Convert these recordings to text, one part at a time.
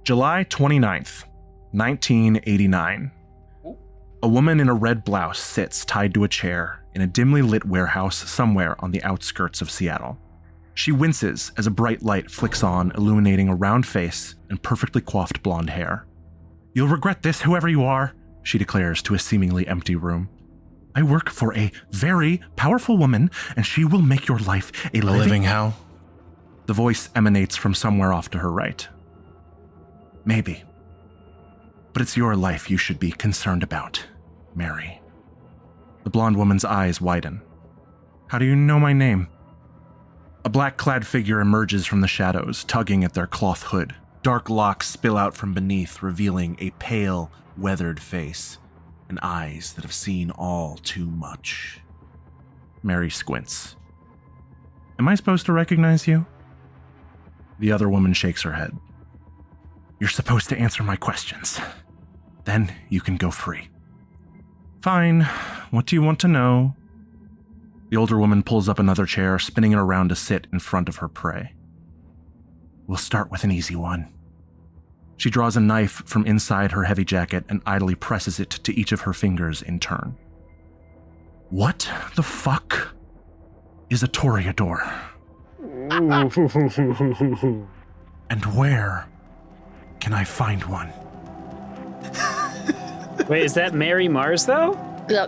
July 29th, 1989. A woman in a red blouse sits tied to a chair in a dimly lit warehouse somewhere on the outskirts of Seattle. She winces as a bright light flicks on, illuminating a round face and perfectly coiffed blonde hair. "You'll regret this, whoever you are," she declares to a seemingly empty room. "I work for a very powerful woman, and she will make your life a living hell." The voice emanates from somewhere off to her right. "Maybe. But it's your life you should be concerned about, Mary." The blonde woman's eyes widen. "How do you know my name?" A black-clad figure emerges from the shadows, tugging at their cloth hood. Dark locks spill out from beneath, revealing a pale, weathered face and eyes that have seen all too much. Mary squints. "Am I supposed to recognize you?" The other woman shakes her head. "You're supposed to answer my questions. Then you can go free." "Fine. What do you want to know?" The older woman pulls up another chair, spinning it around to sit in front of her prey. "We'll start with an easy one." She draws a knife from inside her heavy jacket and idly presses it to each of her fingers in turn. "What the fuck is a Toreador? And where can I find one?" Wait, is that Mary Mars, though?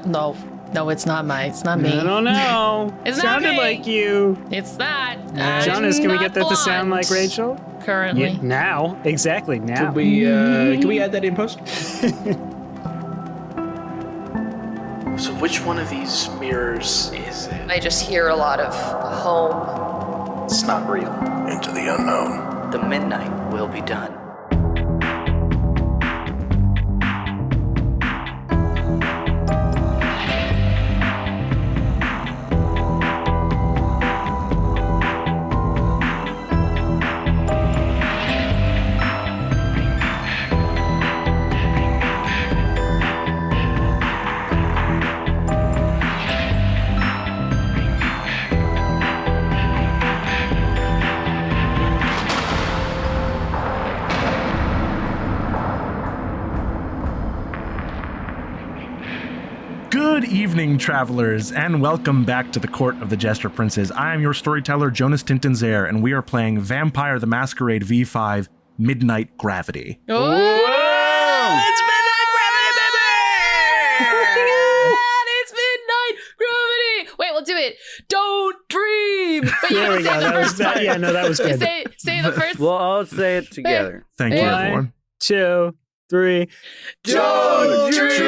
No, it's not me. I don't know. It's not Sounded me. like you. It's not. Jonas, can we I'm get that not to sound blonde like Rachel? Currently. Yeah, now. Exactly, now. Can we add that in post? So which one of these mirrors is it? I just hear a lot of home. It's not real. Into the unknown. The midnight will be done. Good evening, travelers, and welcome back to the Court of the Jester Princes. I am your storyteller, Jonas Tintenseher, and we are playing Vampire the Masquerade V5 Midnight Gravity. Oh, It's Midnight Gravity, baby! It's Midnight Gravity! Wait, we'll do it. Don't dream! But There we go. That was That, yeah, no, that was good. Say the first. We'll all say it together. Thank you, One, everyone. 2, 3. Don't dream!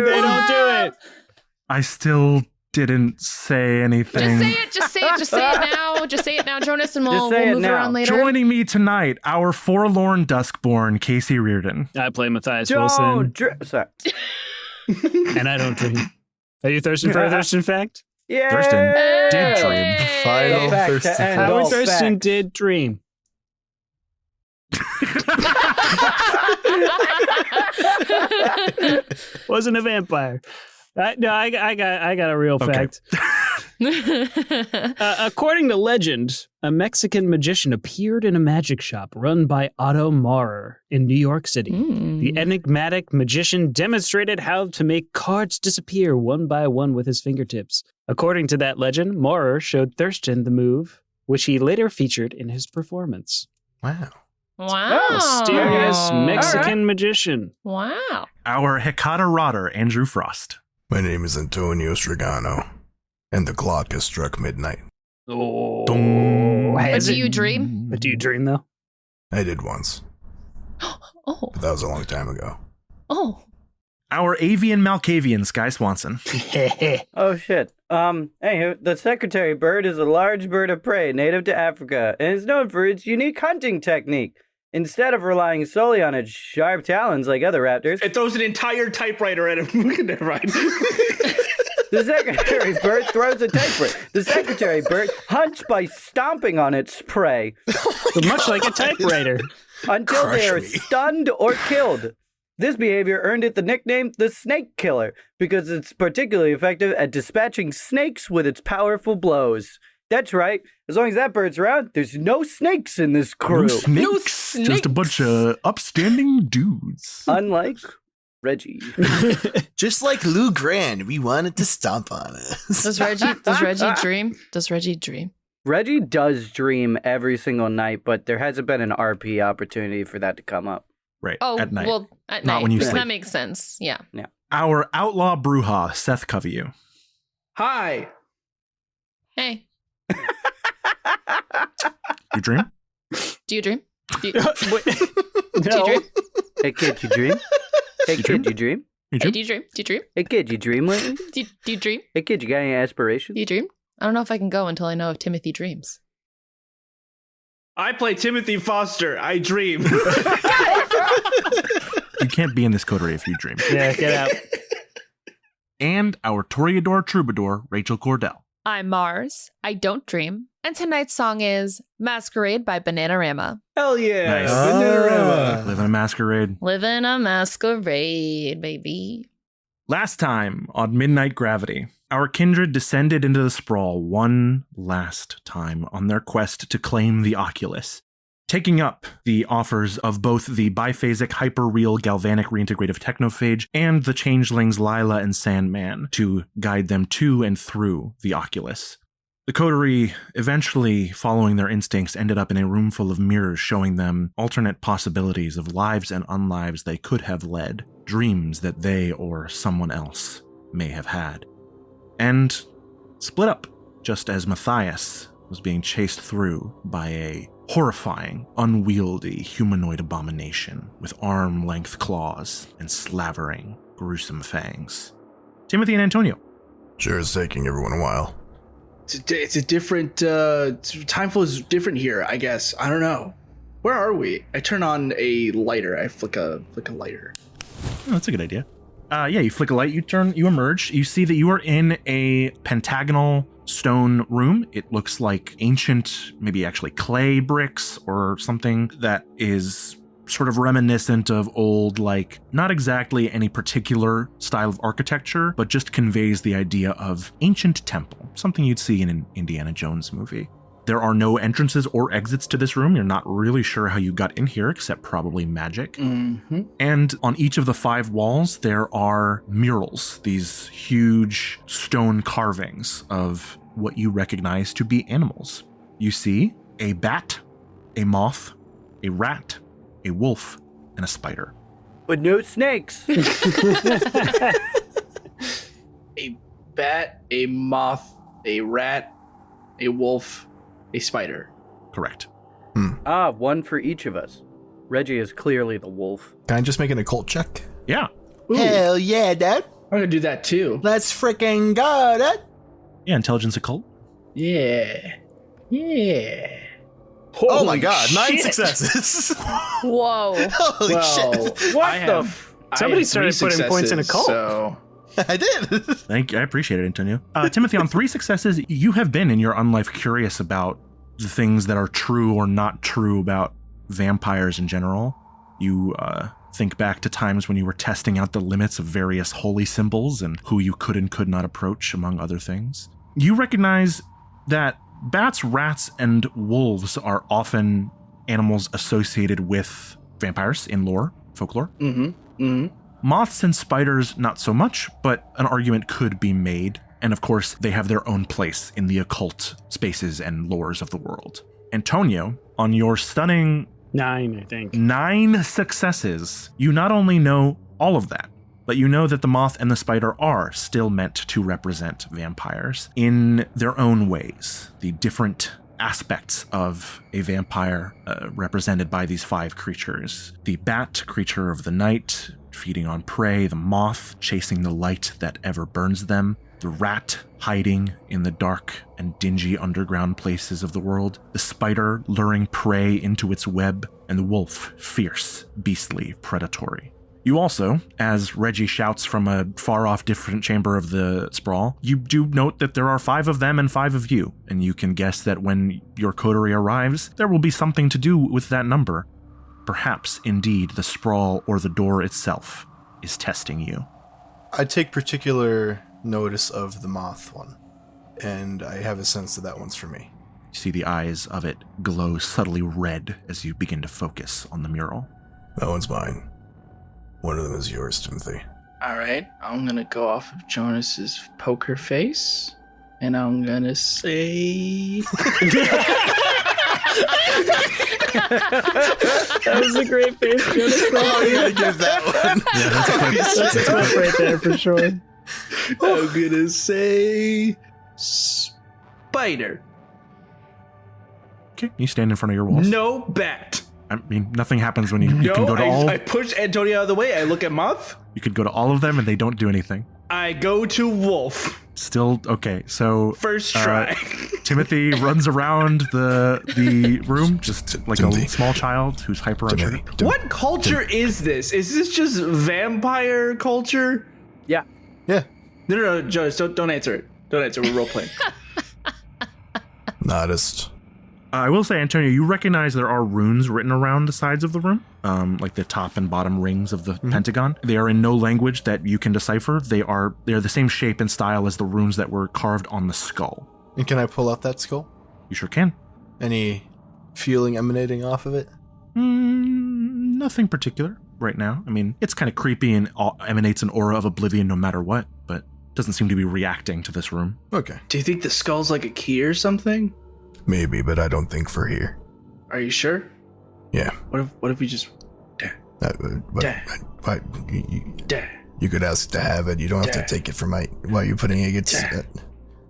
They don't do it. I still didn't say anything. Just say it now. Just say it now, Jonas, and we'll say it move now. around later. Joining me tonight, our forlorn duskborn, Casey Reardon. I play Mathias Don't Wilson, Sorry. and I don't dream. Are you thirsting for a Thurston fact? Yeah. Thurston did dream. Final Back to Thurston end. fact. All Howard Thurston facts. did dream. Wasn't a vampire. No, I got a real fact. According to legend, a Mexican magician appeared in a magic shop run by Otto Maurer in New York City. The enigmatic magician demonstrated how to make cards disappear one by one with his fingertips. According to that legend, Maurer showed Thurston the move, which he later featured in his performance. Wow. Wow. Mysterious Mexican magician. Wow. Our Hecata Rodder, Andrew Frost. My name is Antonio Stregano, and the clock has struck midnight. Oh. But do you dream? But do you dream, though? I did once, Oh. but that was a long time ago. Oh. Our avian Malkavian, Sky Swanson. Oh, shit. Anywho, the secretary bird is a large bird of prey native to Africa and is known for its unique hunting technique. Instead of relying solely on its sharp talons like other raptors, It throws an entire typewriter at him. Never mind. the secretary bird throws a typewriter. The secretary bird hunts by stomping on its prey Much like a typewriter. until they Crush are me. stunned or killed. This behavior earned it the nickname the snake killer because it's particularly effective at dispatching snakes with its powerful blows. That's right. As long as that bird's around, there's no snakes in this crew. No snakes. Just a bunch of upstanding dudes. Unlike Reggie. Just like Lou Grand, we wanted to stomp on us. Does Reggie dream? Does Reggie dream? Reggie does dream every single night, but there hasn't been an RP opportunity for that to come up. Right. Oh, at night. well, at Not night. when you sleep. That makes sense. Yeah. Our outlaw Bruja, Seth Coveyou. Hi. Hey, You dream? do you dream? Do you No. dream? Hey, kid, you dream? Hey, You kid, dream? you dream? You Hey, dream? do you dream? Do you dream? Hey, kid, you dream lately? Do you dream? Hey, kid, you got any aspirations? Do you dream? I don't know if I can go until I know if Timothy dreams. I play Timothy Foster. I dream. You can't be in this coterie if you dream. Yeah, get out. And our Toreador Troubadour, Rachel Kordell. I'm Mars. I don't dream. And tonight's song is Masquerade by Bananarama. Hell yeah. Nice. Bananarama. Live in a masquerade. Living a masquerade, baby. Last time on Midnight Gravity, our kindred descended into the sprawl one last time on their quest to claim the Oculus, taking up the offers of both the biphasic hyper-real galvanic reintegrative technophage and the changelings Lila and Sandman to guide them to and through the Oculus. The coterie, eventually following their instincts, ended up in a room full of mirrors showing them alternate possibilities of lives and unlives they could have led, dreams that they or someone else may have had. And split up, just as Mathias was being chased through by a horrifying, unwieldy humanoid abomination with arm-length claws and slavering, gruesome fangs. Timothy and Antonio. Sure is taking everyone a while. It's a different time flow is different here, I guess. I don't know. Where are we? I turn on a lighter. I flick a lighter. Oh, that's a good idea. You flick a light, you emerge, you see that you are in a pentagonal stone room. It looks like ancient, maybe actually clay bricks or something that is sort of reminiscent of old, like, not exactly any particular style of architecture, but just conveys the idea of ancient temple, something you'd see in an Indiana Jones movie. There are no entrances or exits to this room. You're not really sure how you got in here, except probably magic. Mm-hmm. And on each of the 5 walls, there are murals, these huge stone carvings of what you recognize to be animals. You see a bat, a moth, a rat, a wolf, and a spider. But no snakes. A bat, a moth, a rat, a wolf, a spider. Correct. One for each of us. Reggie is clearly the wolf. Can I just make an occult check? Yeah. Ooh, Hell yeah, Dad. I'm gonna do that too. Let's freaking go, Dad. Yeah, intelligence occult. Yeah. Oh my god, 9 shit. successes. Whoa. Holy shit. What Somebody started putting points in a cult. So I did. Thank you. I appreciate it, Antonio. Timothy, on 3 successes, you have been in your unlife curious about the things that are true or not true about vampires in general. You think back to times when you were testing out the limits of various holy symbols and who you could and could not approach, among other things. You recognize that bats, rats, and wolves are often animals associated with vampires in lore, folklore. Moths and spiders, not so much, but an argument could be made. And of course, they have their own place in the occult spaces and lores of the world. Antonio, on your stunning 9, I think. 9 successes, you not only know all of that, but you know that the moth and the spider are still meant to represent vampires in their own ways. The different aspects of a vampire represented by these 5 creatures. The bat, creature of the night, feeding on prey. The moth, chasing the light that ever burns them. The rat, hiding in the dark and dingy underground places of the world. The spider, luring prey into its web. And the wolf, fierce, beastly, predatory. You also, as Reggie shouts from a far-off different chamber of the sprawl, you do note that there are 5 of them and 5 of you, and you can guess that when your coterie arrives, there will be something to do with that number. Perhaps, indeed, the sprawl or the door itself is testing you. I take particular notice of the moth one. and I have a sense that one's for me. You see the eyes of it glow subtly red as you begin to focus on the mural. That one's mine. One of them is yours, Timothy. All right, I'm gonna go off of Jonas's poker face, and I'm gonna say. That was a great face, Jonas. Oh, I give that one. Yeah, That's a clip right there for sure. I'm gonna say spider. Okay, you stand in front of your walls. No bat. I mean, nothing happens when you can go to all. I push Antonio out of the way. I look at moth. You could go to all of them and they don't do anything. I go to wolf. Still okay. So First try. Timothy runs around the room just like Timothy. a small child who's hyper unsure. What culture is this? Is this just vampire culture? Yeah. Yeah. No, Jonas, don't answer it. Don't answer. We're role playing. Noticed. I will say, Antonio, you recognize there are runes written around the sides of the room, like the top and bottom rings of the pentagon. They are in no language that you can decipher. They are the same shape and style as the runes that were carved on the skull. And can I pull out that skull? You sure can. Any feeling emanating off of it? Nothing particular right now. I mean, it's kind of creepy and emanates an aura of oblivion no matter what, but doesn't seem to be reacting to this room. Okay. Do you think the skull's like a key or something? Maybe, but I don't think for here. Are you sure? Yeah. What if we just You could ask to have it. You don't have to take it from my... Why are you putting it against...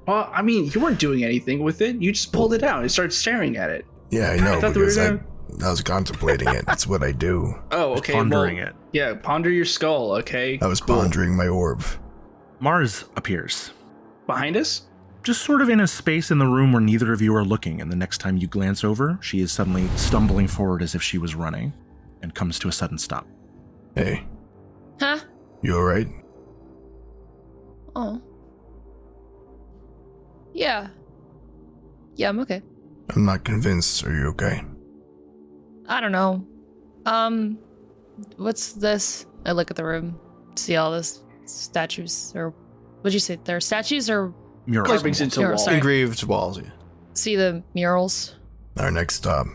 Well, I mean, you weren't doing anything with it. You just pulled it out and started staring at it. Yeah, I know, I thought because we were I was contemplating it. That's what I do. Oh, okay. Pondering it. Yeah, ponder your skull, okay? I was Cool. pondering my orb. Mars appears. Behind us? Just sort of in a space in the room where neither of you are looking, and the next time you glance over, she is suddenly stumbling forward as if she was running, and comes to a sudden stop. Hey, Huh? you alright? Oh. Yeah. Yeah, I'm okay. I'm not convinced. Are you okay? I don't know. What's this? I look at the room, see all this statues, or what'd you say? There are statues or Murals. Carvings into Murals, walls. sorry. Engraved walls. Yeah. see the murals? Our next stop.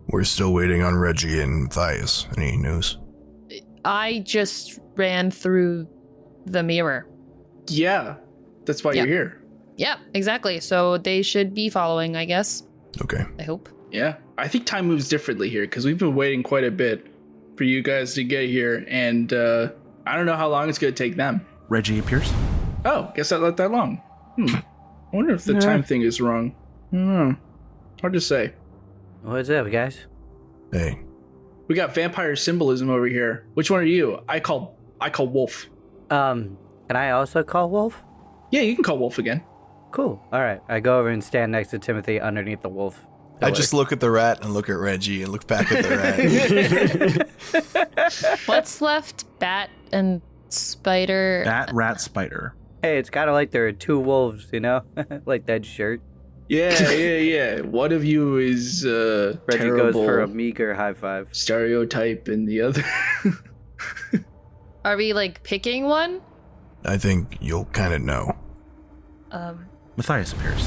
We're still waiting on Reggie and Matthias. Any news? I just ran through the mirror. Yeah, that's why Yeah. you're here. Yeah, exactly. So they should be following, I guess. Okay. I hope. Yeah, I think time moves differently here because we've been waiting quite a bit for you guys to get here, and I don't know how long it's going to take them. Reggie appears. Oh, guess that not that long. I wonder if the time thing is wrong. I don't know. Hard to say. What's up, guys? Hey. We got vampire symbolism over here. Which one are you? I call Wolf. Can I also call Wolf? Yeah, you can call Wolf again. Cool. All right. I go over and stand next to Timothy underneath the wolf. I just look at the rat and look at Reggie and look back at the rat. What's left? Bat and spider. Bat, rat, spider. Hey, it's kind of like there are two wolves, you know? Like that shirt. Yeah. One of you is Reggie terrible goes for a meager high five. stereotype, and the other. Are we like picking one? I think you'll kind of know. Matthias appears.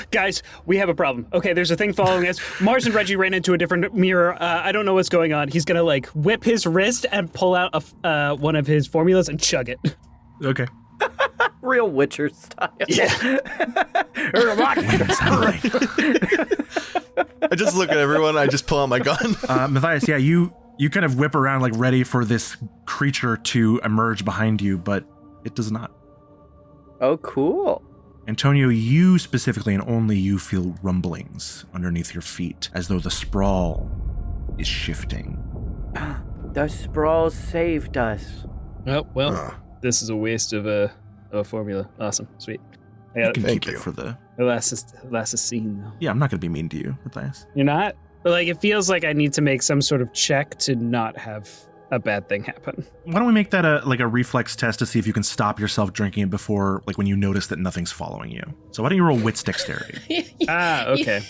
Guys, we have a problem. Okay, there's a thing following us. Mars and Reggie ran into a different mirror. I don't know what's going on. He's gonna like whip his wrist and pull out one of his formulas and chug it. Okay. Real Witcher style. Yeah. I just look at everyone. I just pull out my gun. Matthias, yeah, you kind of whip around like ready for this creature to emerge behind you, but it does not. Oh, cool. Antonio, you specifically and only you feel rumblings underneath your feet as though the sprawl is shifting. The sprawl saved us. Oh, well, this is a waste of a formula. Awesome. Sweet. I You got can it. keep it for the... Last scene, though. Yeah, I'm not going to be mean to you, Matthias. You're not? But like, it feels like I need to make some sort of check to not have a bad thing happen. Why don't we make that a reflex test to see if you can stop yourself drinking it before, like, when you notice that nothing's following you. So why don't you roll wits dexterity? Okay.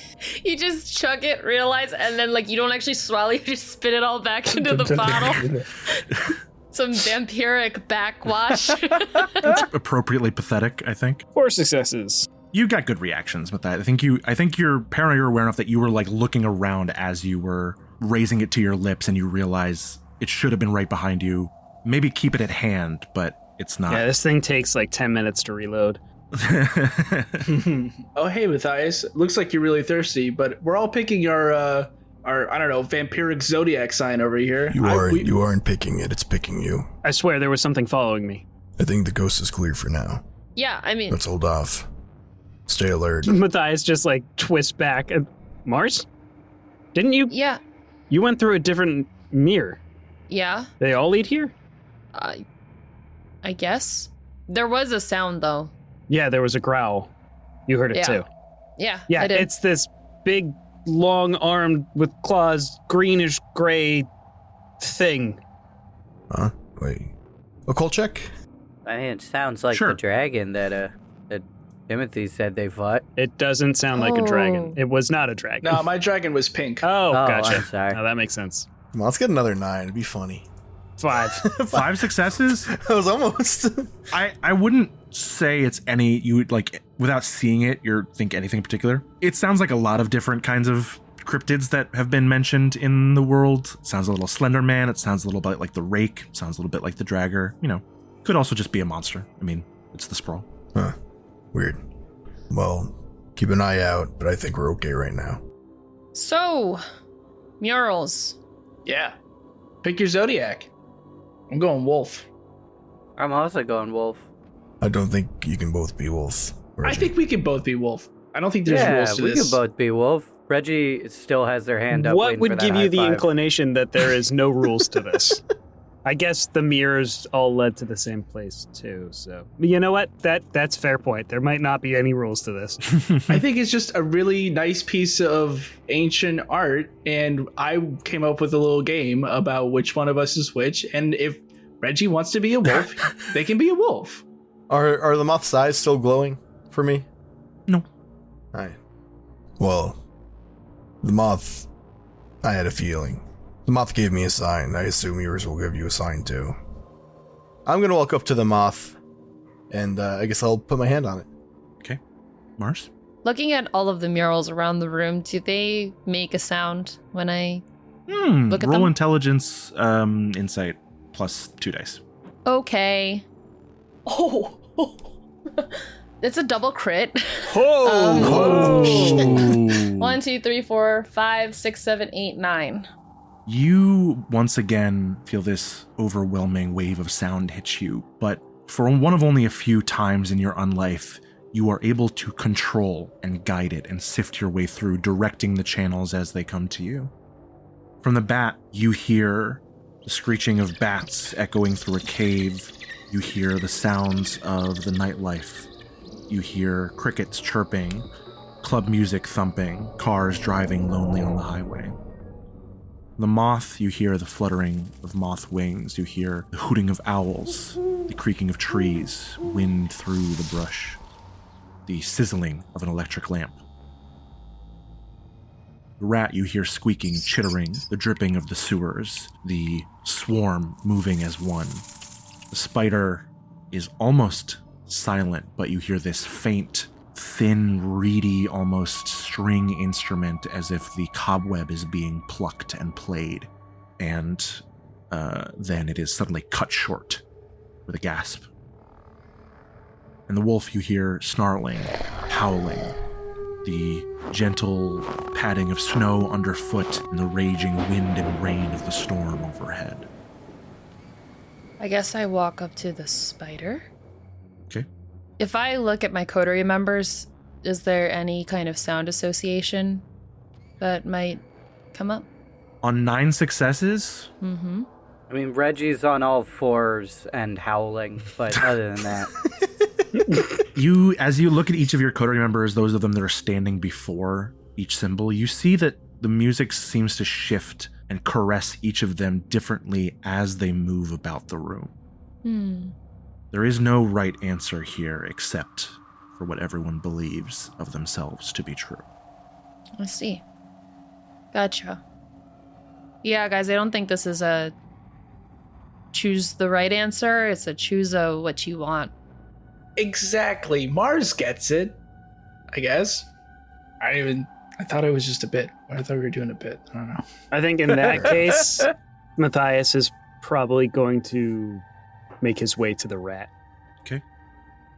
You just chug it, realize, and then like you don't actually swallow, you just spit it all back into the bottle. some vampiric backwash. It's appropriately pathetic, I think. 4 successes. You got good reactions with that. I think you're paranoid, you're aware enough that you were like looking around as you were raising it to your lips and you realize it should have been right behind you. Maybe keep it at hand, but it's not. Yeah, this thing takes like 10 minutes to reload. Oh, hey, Mathias. Looks like you're really thirsty, but we're all picking our I don't know, vampiric zodiac sign over here. You aren't picking it, it's picking you. I swear there was something following me. I think the ghost is clear for now. Yeah, I mean, Let's hold off. Stay alert. Mathias just like twists back. Mars? Didn't you? yeah, You went through a different mirror. yeah, They all lead here? I guess. There was a sound, though. Yeah, there was a growl. You heard it Yeah. too. Yeah, Yeah, I did. it's this big, long-armed, with claws, greenish gray thing. Huh? Wait. Occult check? I mean, it sounds like Sure. the dragon that Timothy said they fought. It doesn't sound like a dragon. Oh. It was not a dragon. No, my dragon was pink. Oh, gotcha. I'm sorry. Oh, that makes sense. Come on, let's get another 9. It'd be funny. 5. 5 successes? That was almost. I wouldn't say it's any, you would like, without seeing it, you think anything in particular. It sounds like a lot of different kinds of cryptids that have been mentioned in the world. It sounds a little Slender Man. It sounds a little bit like the Rake. It sounds a little bit like the Dragger. You know, could also just be a monster. I mean, it's the Sprawl. Huh. Weird. Well, keep an eye out, but I think we're okay right now. So, murals. Yeah. Pick your zodiac. I'm going wolf. I'm also going wolf. I don't think you can both be wolf. Reggie. I think we can both be wolf. I don't think there's rules to we this. could both be wolf. Reggie still has their hand up. What waiting would for that give you high the five. inclination that there is no rules to this? I guess the mirrors all led to the same place too. So you know what? That's fair point. There might not be any rules to this. I think it's just a really nice piece of ancient art, and I came up with a little game about which one of us is which, and if Reggie wants to be a wolf, they can be a wolf. Are the moth's eyes still glowing for me? No. Alright. Well, the moth, I had a feeling. The moth gave me a sign. I assume yours will give you a sign too. I'm gonna walk up to the moth, and I guess I'll put my hand on it. Okay. Mars? Looking at all of the murals around the room, do they make a sound when I look at Roll them? intelligence, insight, plus 2 dice. Okay. Oh. It's a double crit. Oh! Oh. 1, 2, 3, 4, 5, 6, 7, 8, 9. You once again feel this overwhelming wave of sound hit you, but for one of only a few times in your unlife, you are able to control and guide it and sift your way through, directing the channels as they come to you. From the bat, you hear the screeching of bats echoing through a cave. You hear the sounds of the nightlife. You hear crickets chirping, club music thumping, cars driving lonely on the highway. The moth, you hear the fluttering of moth wings. You hear the hooting of owls, the creaking of trees, wind through the brush, the sizzling of an electric lamp. The rat, you hear squeaking, chittering, the dripping of the sewers, the swarm moving as one. The spider is almost silent, but you hear this faint, thin, reedy, almost string instrument as if the cobweb is being plucked and played. And then it is suddenly cut short with a gasp. And the wolf, you hear snarling, howling, the gentle padding of snow underfoot and the raging wind and rain of the storm overhead. I guess I walk up to the spider. Okay. If I look at my coterie members, is there any kind of sound association that might come up? On 9 successes, Mm-hmm. I mean, Reggie's on all fours and howling, but other than that, you, as you look at each of your coterie members, those of them that are standing before each symbol, you see that the music seems to shift and caress each of them differently as they move about the room. There is no right answer here except for what everyone believes of themselves to be true. I see. Gotcha. Yeah, guys, I don't think this is a choose the right answer. It's a choose what you want. Exactly. Mars gets it, I guess. I thought it was just a bit. I thought we were doing a bit. I don't know. I think in that case, Mathias is probably going to make his way to the rat. Okay.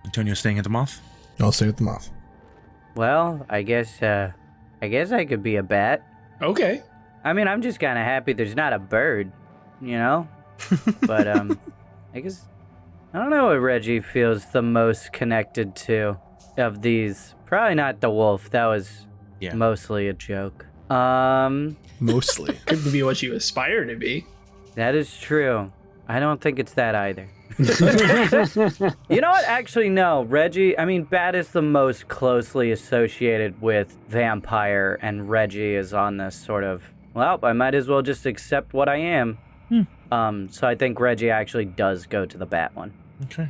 Antonio staying at the moth? I'll stay with the moth. Well, I guess I could be a bat. Okay. I mean, I'm just kind of happy there's not a bird, you know? But, I guess, I don't know what Reggie feels the most connected to of these. Probably not the wolf. That was mostly a joke. Mostly. Could be what you aspire to be. That is true. I don't think it's that either. You know what? Actually, no. Reggie, I mean, Bat is the most closely associated with vampire, and Reggie is on this sort of, well, I might as well just accept what I am. So I think Reggie actually does go to the Bat one. Okay.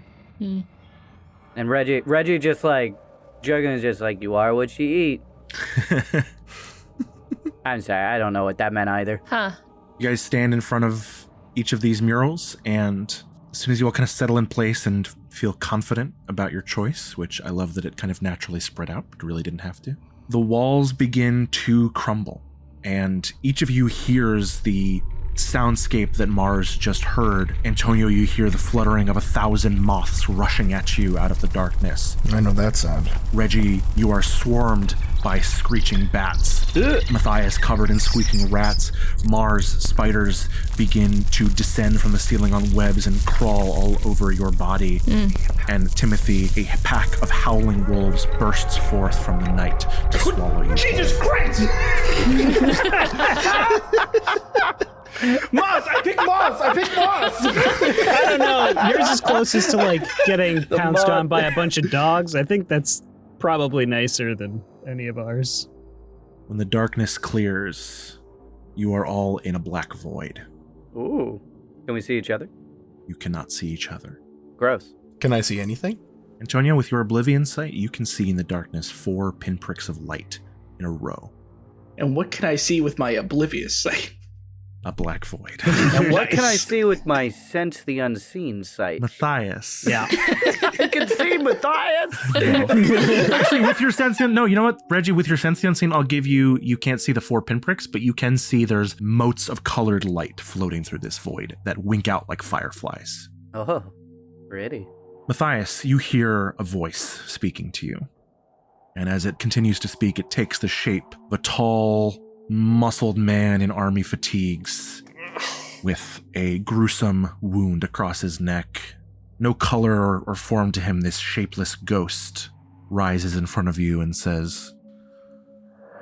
And Reggie just like, Juggen is just like, you are what you eat. I'm sorry, I don't know what that meant either. Huh. You guys stand in front of each of these murals, and as soon as you all kind of settle in place and feel confident about your choice, which I love that it kind of naturally spread out, but really didn't have to, the walls begin to crumble, and each of you hears the soundscape that Mars just heard. Antonio, you hear the fluttering of 1,000 moths rushing at you out of the darkness. I know that sound. Reggie, you are swarmed by screeching bats. Mathias, covered in squeaking rats. Mars, spiders begin to descend from the ceiling on webs and crawl all over your body. And Timothy, a pack of howling wolves bursts forth from the night to swallow you. Jesus Christ! Moss! I picked Moss! I don't know. Yours is closest to like getting pounced on by a bunch of dogs. I think that's probably nicer than any of ours. When the darkness clears, you are all in a black void. Ooh. Can we see each other? You cannot see each other. Gross. Can I see anything? Antonio, with your Oblivion sight, you can see in the darkness 4 pinpricks of light in a row. And what can I see with my oblivious sight? A black void. And what can I see with my sense the unseen sight? Matthias. Yeah. I can see Mathias! Actually, with your sense, no, you know what, Reggie, with your sense the unseen, I'll give you, you can't see the 4 pinpricks, but you can see there's motes of colored light floating through this void that wink out like fireflies. Oh, pretty. Matthias, you hear a voice speaking to you. And as it continues to speak, it takes the shape of a tall, muscled man in army fatigues with a gruesome wound across his neck. No color or form to him, this shapeless ghost rises in front of you and says,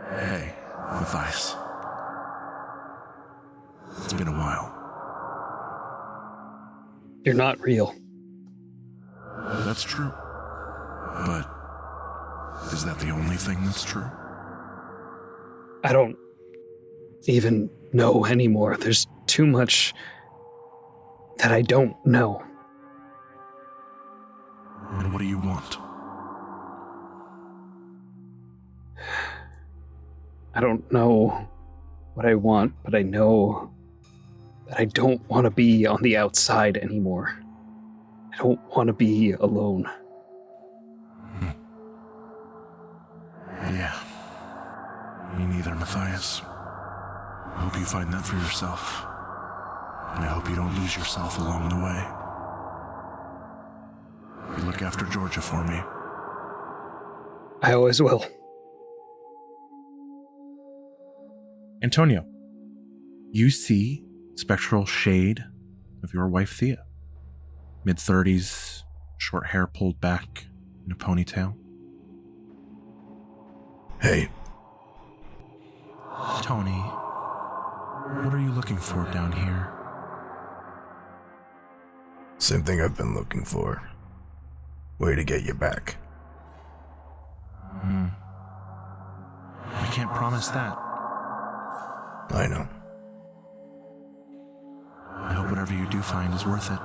"Hey, Matthias. It's been a while." You're not real. That's true. But is that the only thing that's true? I don't even know anymore. There's too much that I don't know. And what do you want? I don't know what I want, but I know that I don't want to be on the outside anymore. I don't want to be alone. Yeah. Me neither, Matthias. I hope you find that for yourself. And I hope you don't lose yourself along the way. You look after Georgia for me. I always will. Antonio, you see spectral shade of your wife Thea. Mid-30s, short hair pulled back in a ponytail. Hey. Tony, what are you looking for down here? Same thing I've been looking for. Way to get you back. I can't promise that. I know. I hope whatever you do find is worth it.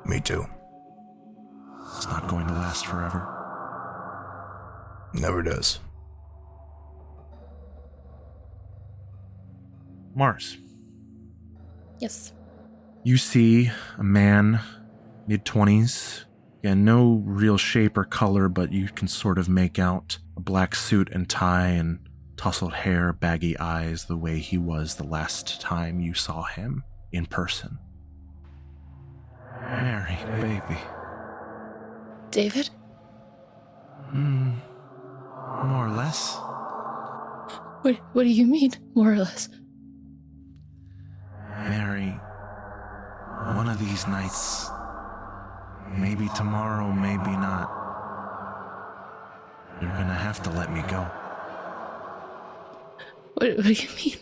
Me too. It's not going to last forever. Never does. Mars, Yes. You see a man, mid-20s. Again, no real shape or color, but you can sort of make out a black suit and tie and tousled hair, baggy eyes, the way he was the last time you saw him in person. Mary, baby. David? More or less. What do you mean, more or less? Mary, one of these nights, maybe tomorrow, maybe not, you're gonna have to let me go. What do you mean?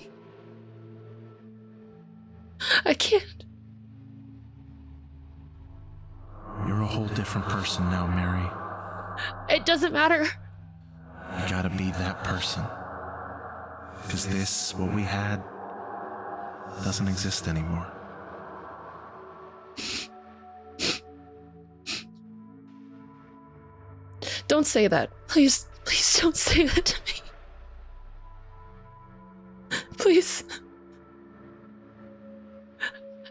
I can't. You're a whole different person now, Mary. It doesn't matter. You gotta be that person. Because this, what we had, doesn't exist anymore. Don't say that. Please don't say that to me. Please.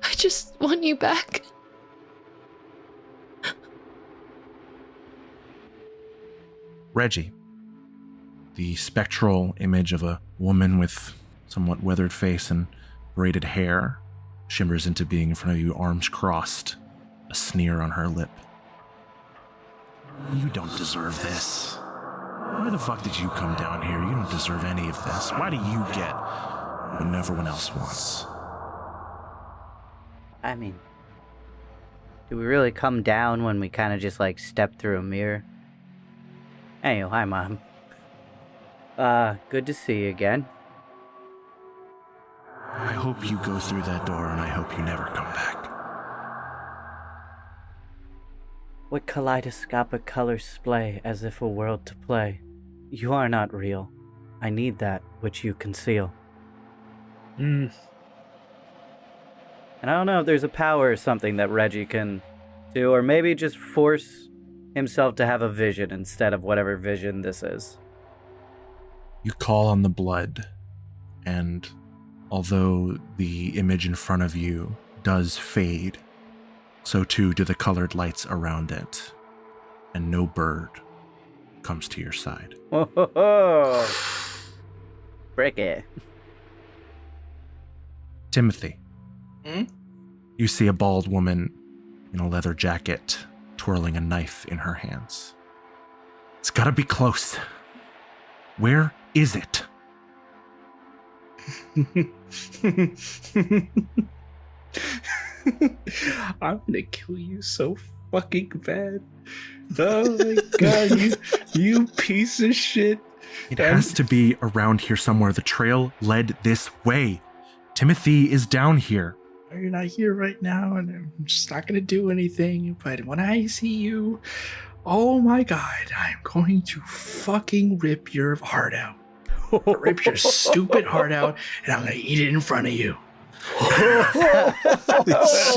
I just want you back. Reggie, the spectral image of a woman with somewhat weathered face and braided hair, shimmers into being in front of you, arms crossed, a sneer on her lip. You don't deserve this. Why the fuck did you come down here? You don't deserve any of this. Why do you get what everyone else wants? I mean, do we really come down when we kind of just like step through a mirror? Hey, hi, Mom. Good to see you again. I hope you go through that door, and I hope you never come back. What kaleidoscopic colors splay as if a world to play. You are not real. I need that which you conceal. And I don't know if there's a power or something that Reggie can do, or maybe just force himself to have a vision instead of whatever vision this is. You call on the blood, and although the image in front of you does fade, so too do the colored lights around it, and no bird comes to your side. Whoa! Break it. Timothy. You see a bald woman in a leather jacket twirling a knife in her hands. It's gotta be close. Where is it? I'm gonna kill you so fucking bad. Oh my god, you piece of shit. It has to be around here somewhere. The trail led this way. Timothy is down here. You're not here right now, and I'm just not gonna do anything. But when I see you, oh my god, I'm going to fucking rip your heart out. Rip your stupid heart out, and I'm gonna eat it in front of you. Holy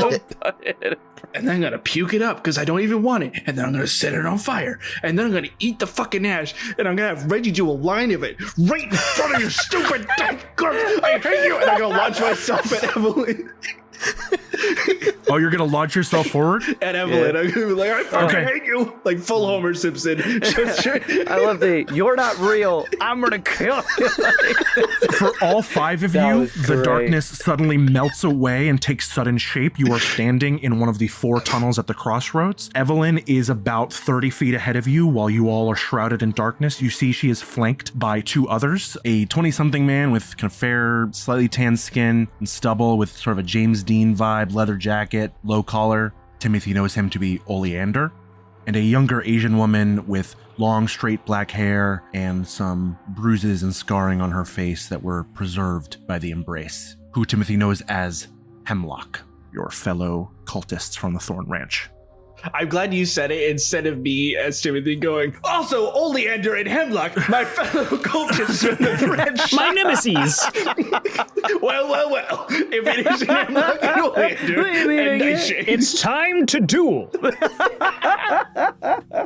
shit. And then I'm gonna puke it up because I don't even want it. And then I'm gonna set it on fire. And then I'm gonna eat the fucking ash. And I'm gonna have Reggie do a line of it right in front of your stupid I hate you. And I'm gonna launch myself at Evelyn. Oh, you're gonna launch yourself forward? At Evelyn. Yeah. I'm gonna be like, I fucking hate you. Like full Homer Simpson. I love the, you're not real. I'm gonna kill you. For all five of you, the darkness suddenly melts away and takes sudden shape. You are standing in one of the 4 tunnels at the crossroads. Evelyn is about 30 feet ahead of you while you all are shrouded in darkness. You see she is flanked by 2 others, a 20-something man with kind of fair, slightly tan skin and stubble with sort of a James Dean vibe, leather jacket, low collar. Timothy knows him to be Oleander. And a younger Asian woman with long, straight black hair and some bruises and scarring on her face that were preserved by the embrace, who Timothy knows as Hemlock, your fellow cultists from the Thorn Ranch. I'm glad you said it instead of me as Timothy going, also, Oleander and Hemlock, my fellow cultists from the French. My nemesis. Well. If it isn't Hemlock and Oleander and Nightshade. It's time to duel.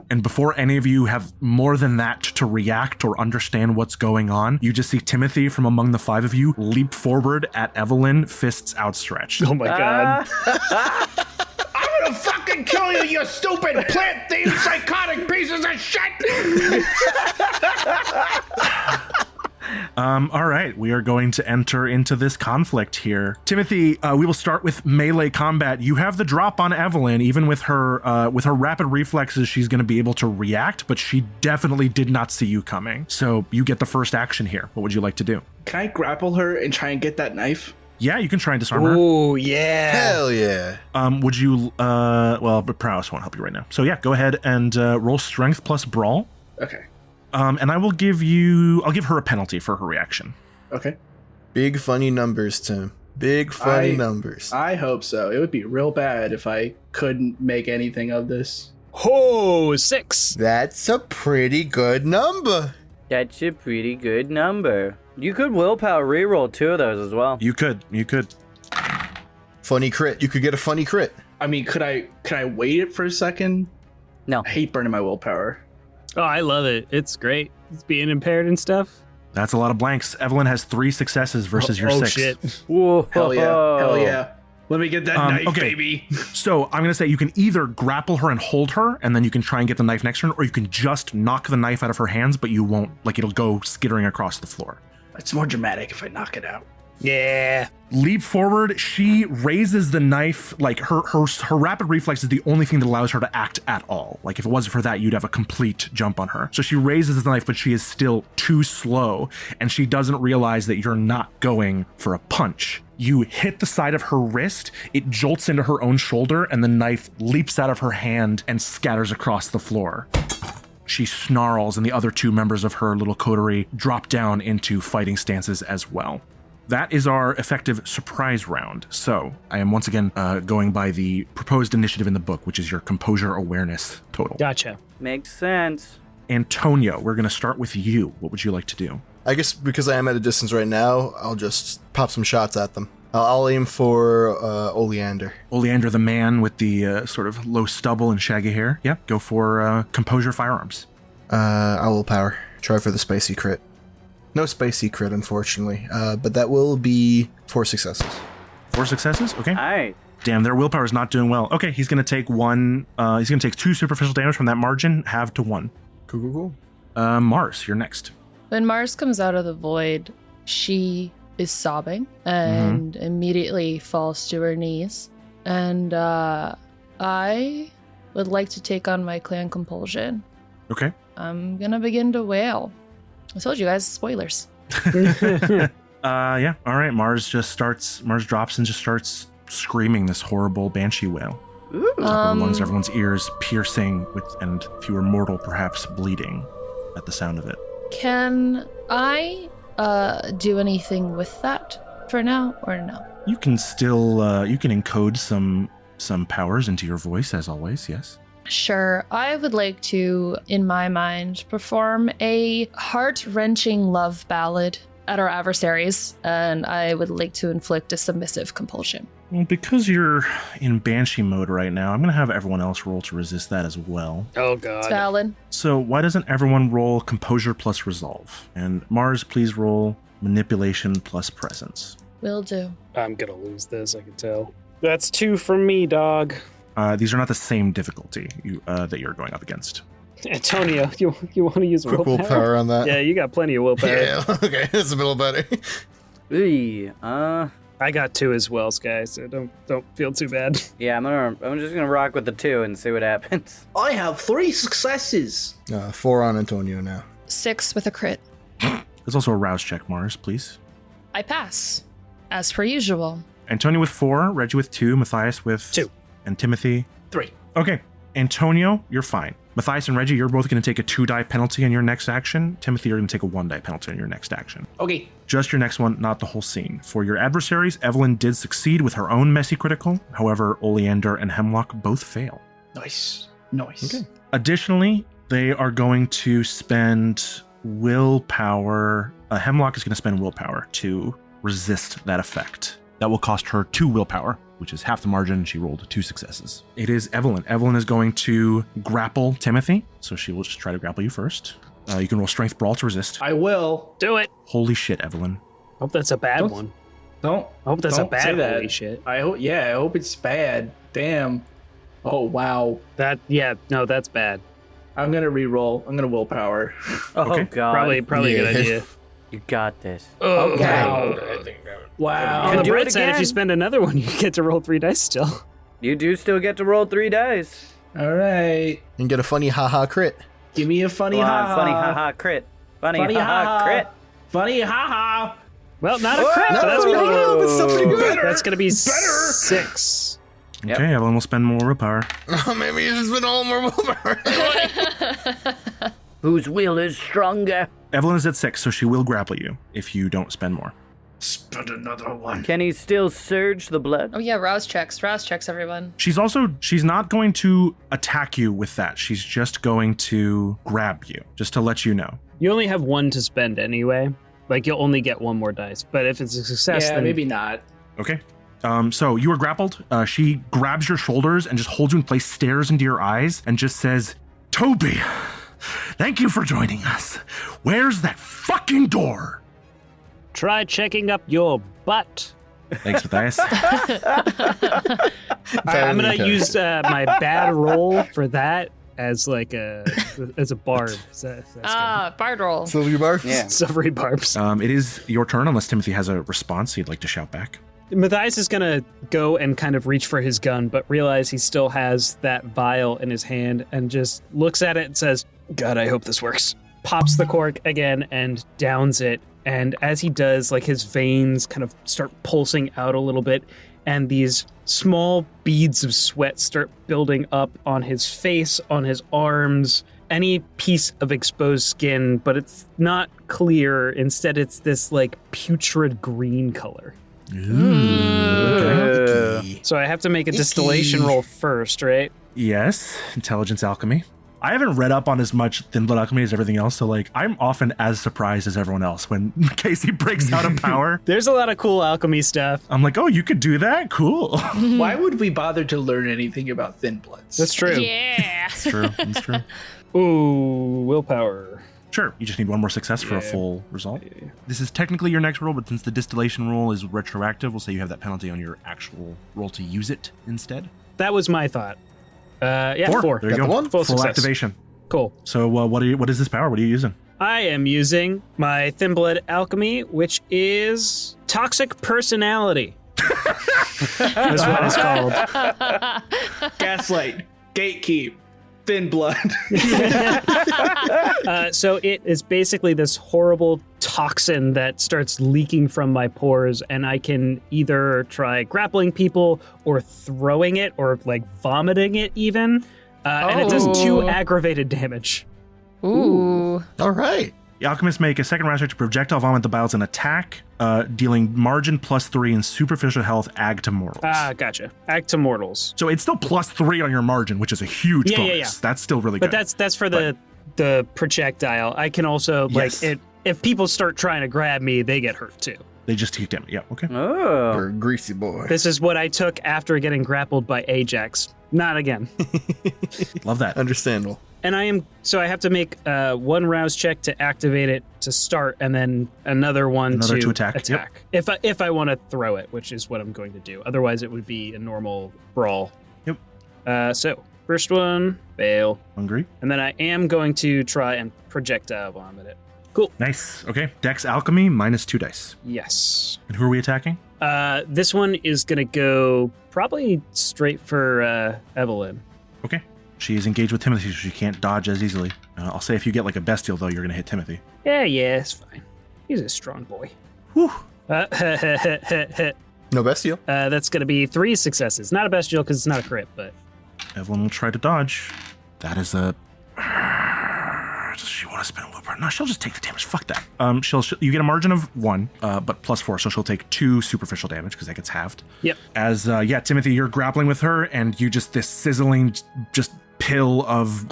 And before any of you have more than that to react or understand what's going on, you just see Timothy from among the five of you leap forward at Evelyn, fists outstretched. Oh my god. I'm gonna fucking kill you, you stupid plant-themed psychotic pieces of shit! All right, we are going to enter into this conflict here. Timothy, we will start with melee combat. You have the drop on Evelyn. Even with her rapid reflexes, she's going to be able to react, but she definitely did not see you coming. So you get the first action here. What would you like to do? Can I grapple her and try and get that knife? Yeah, you can try and disarm her. Oh, yeah. Hell yeah. Would you, but prowess won't help you right now. So yeah, go ahead and roll strength plus brawl. Okay. And I'll give her a penalty for her reaction. Okay. Big funny numbers, Tim. Big funny numbers. I hope so. It would be real bad if I couldn't make anything of this. Oh, 6. That's a pretty good number. That's a pretty good number. You could willpower reroll 2 of those as well. You could. Funny crit. You could get a funny crit. I mean, could I wait it for a second? No. I hate burning my willpower. Oh, I love it. It's great. It's being impaired and stuff. That's a lot of blanks. Evelyn has 3 successes versus your 6. Oh, shit. Whoa. Hell yeah. Let me get that knife, okay. baby. So I'm going to say you can either grapple her and hold her, and then you can try and get the knife next turn, or you can just knock the knife out of her hands, but you won't, it'll go skittering across the floor. It's more dramatic if I knock it out. Yeah. Leap forward, she raises the knife, her rapid reflex is the only thing that allows her to act at all. If it wasn't for that, you'd have a complete jump on her. So she raises the knife, but she is still too slow, and she doesn't realize that you're not going for a punch. You hit the side of her wrist, it jolts into her own shoulder, and the knife leaps out of her hand and scatters across the floor. She snarls, and the other 2 members of her little coterie drop down into fighting stances as well. That is our effective surprise round. So I am once again going by the proposed initiative in the book, which is your composure awareness total. Gotcha. Makes sense. Antonio, we're going to start with you. What would you like to do? I guess because I am at a distance right now, I'll just pop some shots at them. I'll aim for Oleander. Oleander, the man with the sort of low stubble and shaggy hair. Yeah, go for composure firearms. I will power. Try for the spicy crit. No spicy crit, unfortunately, but that will be 4 successes. 4 successes? Okay. All right. Damn, their willpower is not doing well. Okay, he's going to take 2 superficial damage from that margin, halved to 1. Cool. Mars, you're next. When Mars comes out of the void, she is sobbing and immediately falls to her knees. And I would like to take on my clan compulsion. Okay. I'm going to begin to wail. I told you guys, spoilers. Yeah. All right. Mars drops and just starts screaming this horrible banshee wail. Top of her lungs, everyone's ears piercing and if you were mortal, perhaps bleeding at the sound of it. Can I do anything with that for now or no? You can still you can encode some powers into your voice as always. Yes. Sure. I would like to, in my mind, perform a heart-wrenching love ballad at our adversaries, and I would like to inflict a submissive compulsion. Well, because you're in banshee mode right now, I'm going to have everyone else roll to resist that as well. Oh, God. It's valid. So why doesn't everyone roll composure plus resolve? And Mars, please roll manipulation plus presence. Will do. I'm going to lose this, I can tell. That's 2 from me, dog. These are not the same difficulty that you're going up against. Antonio, you want to use Quick willpower? willpower on that. Yeah, you got plenty of willpower. Yeah, okay, that's a little better. I got 2 as well, Sky, so don't feel too bad. Yeah, I'm just gonna rock with the 2 and see what happens. I have 3 successes. 4 on Antonio now. 6 with a crit. There's also a rouse check, Mars, please. I pass, as per usual. Antonio with 4, Reggie with 2, Mathias with 2. And Timothy? 3. Okay. Antonio, you're fine. Mathias and Reggie, you're both going to take a 2-die penalty on your next action. Timothy, you're going to take a 1-die penalty on your next action. Okay. Just your next one, not the whole scene. For your adversaries, Evelyn did succeed with her own messy critical. However, Oleander and Hemlock both fail. Nice. Okay. Additionally, they are going to spend willpower. Hemlock is going to spend willpower to resist that effect. That will cost her 2 willpower, which is half the margin. She rolled 2 successes. It is Evelyn. Evelyn is going to grapple Timothy, so she will just try to grapple you first. You can roll Strength Brawl to resist. I will. Do it. Holy shit, Evelyn. Hope that's a bad one. Don't. I hope that's a Don't say bad that. holy shit. I hope it's bad. Damn. Oh wow. That's bad. I'm gonna re-roll. I'm gonna willpower. Oh, Okay. God. Probably a good idea. You got this. Oh, Wow. Wow. On can the do bright it side, if again. you spend another one, you get to roll 3 dice still. You do still get to roll 3 dice. All right. And get a funny haha crit. Give me a funny Come on, haha. funny haha crit. Funny Funny haha haha. crit. Funny haha. Well, not a crit, Not but that's funny pretty haha, good. but still pretty good. That's going to be 6. Yep. Okay, Evelyn will spend more willpower. Oh, maybe you just spent all more willpower. Whose will is stronger? Evelyn is at 6, so she will grapple you if you don't spend more. Spend another one. Can he still surge the blood? Oh yeah, rouse checks, everyone. She's not going to attack you with that. She's just going to grab you, just to let you know. You only have 1 to spend anyway. Like, you'll only get 1 more dice. But if it's a success, Yeah, then maybe not. Okay. So you are grappled. She grabs your shoulders and just holds you in place, stares into your eyes, and just says, Toby, thank you for joining us. Where's that fucking door? try checking up your butt. Thanks, Mathias. I'm going to use my bad roll for that as like a barb. Bard roll. Silver bar? Yeah. Silvery barbs. It is your turn unless Timothy has a response he'd like to shout back. Mathias is going to go and kind of reach for his gun, but realize he still has that vial in his hand and just looks at it and says, God, I hope this works. Pops the cork again and downs it. And as he does, like his veins kind of start pulsing out a little bit, and these small beads of sweat start building up on his face, on his arms, any piece of exposed skin, but it's not clear. Instead, it's this like putrid green color. Okay. So I have to make a distillation roll first, right? Yes, intelligence alchemy. I haven't read up on as much thin blood alchemy as everything else, so like I'm often as surprised as everyone else when Casey breaks out of power. There's a lot of cool alchemy stuff. I'm like, oh, you could do that? Cool. Why would we bother to learn anything about thin bloods? That's true. Yeah. That's true. That's true. Ooh, willpower. Sure, you just need one more success for a full result. This is technically your next roll, but since the distillation roll is retroactive, we'll say you have that penalty on your actual roll to use it instead. That was my thought. Yeah, 4. There you Got go. the one? Full Full success. activation. Cool. So what is this power? What are you using? I am using my thin blood alchemy, which is toxic personality. That's what it's called. Gaslight, gatekeep, thin blood. So it is basically this horrible toxin that starts leaking from my pores, and I can either try grappling people or throwing it or like vomiting it even. And it does 2 aggravated damage. Ooh. All right. The alchemists make a second round check to projectile vomit the biles and attack, dealing margin +3 in superficial health ag to mortals. Gotcha. Act to mortals. So it's still +3 on your margin, which is a huge Yeah, bonus. yeah. That's still really But good. that's for the projectile. I can also Yes. like if people start trying to grab me, they get hurt too. They just take damage. Yeah, okay. Oh. You're a greasy boy. This is what I took after getting grappled by Ajax. Not again. Love that. Understandable. And I have to make 1 rouse check to activate it to start, and then another to attack. Yep. If I want to throw it, which is what I'm going to do. Otherwise, it would be a normal brawl. Yep. So first one, fail, Hungry. and then I am going to try and projectile vomit it. Cool. Nice. Okay. Dex alchemy -2 dice. Yes. And who are we attacking? This one is gonna go probably straight for Evelyn. Okay. She is engaged with Timothy, so she can't dodge as easily. I'll say if you get like a bestial, though, you're going to hit Timothy. Yeah, it's fine. He's a strong boy. Whew. No bestial. That's going to be 3 successes. Not a bestial because it's not a crit, but Evelyn will try to dodge. That is a does she want to spend a willpower? No, she'll just take the damage. Fuck that. You get a margin of 1, but +4, so she'll take 2 superficial damage because that gets halved. Yep. As Timothy, you're grappling with her, and you just this sizzling pill of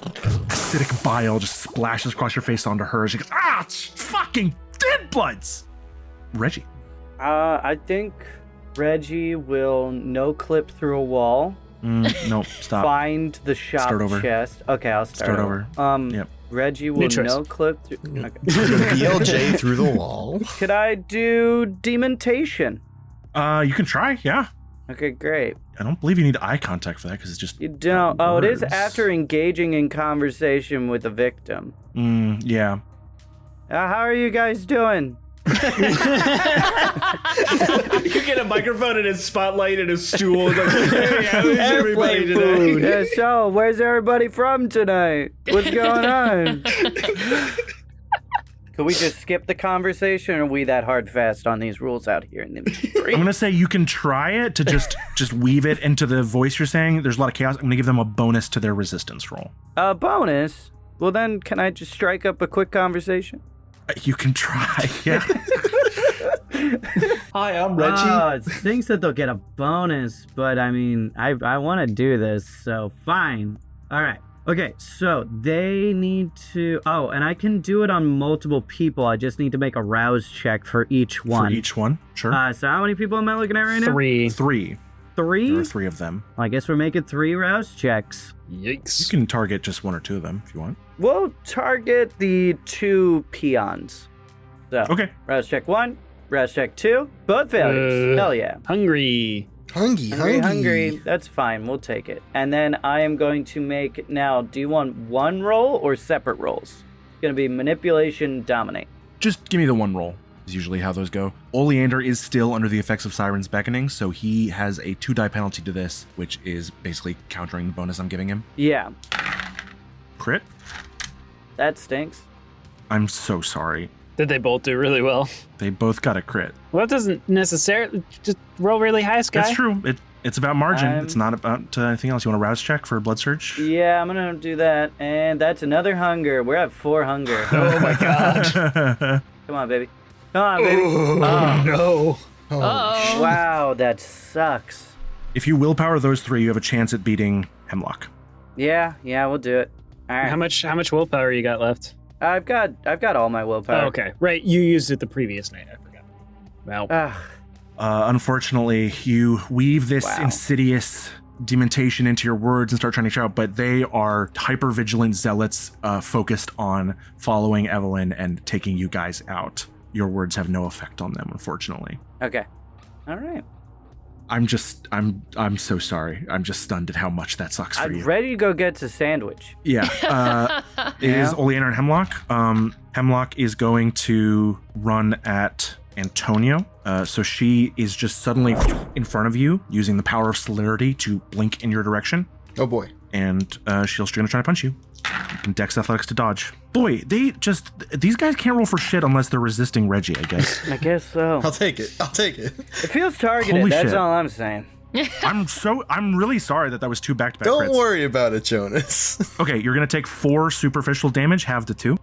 acidic bile just splashes across your face onto her. She goes, it's fucking dead bloods. Reggie. I think Reggie will no-clip through a wall. No, stop. Find the shop chest. Okay, I'll start over. Yep. Reggie will no-clip through... Okay. BLJ through the wall. Could I do dementation? You can try, yeah. Okay, great. I don't believe you need eye contact for that because it's just... You don't... Oh, it is after engaging in conversation with the victim. Yeah. How are you guys doing? You get a microphone and a spotlight and a stool. Like, hey, how is everybody today? Yeah, so, where's everybody from tonight? What's going on? Could we just skip the conversation, or are we that hard fast on these rules out here in the I'm going to say you can try it to just weave it into the voice you're saying. There's a lot of chaos. I'm going to give them a bonus to their resistance roll. A bonus? Well, then, can I just strike up a quick conversation? You can try, yeah. Hi, I'm Reggie. Oh, it stinks that they'll get a bonus, but I mean, I want to do this, so fine. All right. Okay, so they need to... Oh, and I can do it on multiple people. I just need to make a rouse check for each one. For each one? Sure. So how many people am I looking at right now? 3. 3. 3? There are 3 of them. Well, I guess we're making 3 rouse checks. Yikes. You can target just 1 or 2 of them if you want. We'll target the 2 peons. So, okay. Rouse check 1, rouse check 2, both failures. Hell yeah. Hungry. Hungry. That's fine. We'll take it. And then I am going to make... Now, do you want one roll or separate rolls? It's going to be manipulation, dominate. Just give me the 1 roll, is usually how those go. Oleander is still under the effects of Siren's Beckoning, so he has a 2-die penalty to this, which is basically countering the bonus I'm giving him. Yeah. Crit? That stinks. I'm so sorry. Did they both do really well? They both got a crit. Well, it doesn't necessarily... Just roll really high, Sky. That's true. It's about margin. It's not about anything else. You want a rouse check for a blood surge? Yeah, I'm going to do that. And that's another hunger. We're at 4 hunger. Oh, my God. Come on, baby. Come on, baby. Oh, no. Uh-oh. Wow, that sucks. If you willpower those 3, you have a chance at beating Hemlock. Yeah, we'll do it. All right. How much willpower you got left? I've got all my willpower. Oh, okay. Right, you used it the previous night. I forgot. Wow. Unfortunately, you weave this insidious dementation into your words and start trying to shout, but they are hyper-vigilant zealots focused on following Evelyn and taking you guys out. Your words have no effect on them, unfortunately. Okay. All right. I'm so sorry. I'm just stunned at how much that sucks for you. I'm ready to go get a sandwich. Yeah. Is Oleander and Hemlock. Hemlock is going to run at Antonio. So she is just suddenly in front of you, using the power of celerity to blink in your direction. Oh boy. And she'll try to punch you. You can dex athletics to dodge. Boy, these guys can't roll for shit unless they're resisting Reggie, I guess. I guess so. I'll take it. It feels targeted. Holy That's shit. all I'm saying. I'm really sorry that was 2 back-to-back Don't crits. worry about it, Jonas. Okay, you're going to take 4 superficial damage, halved to 2.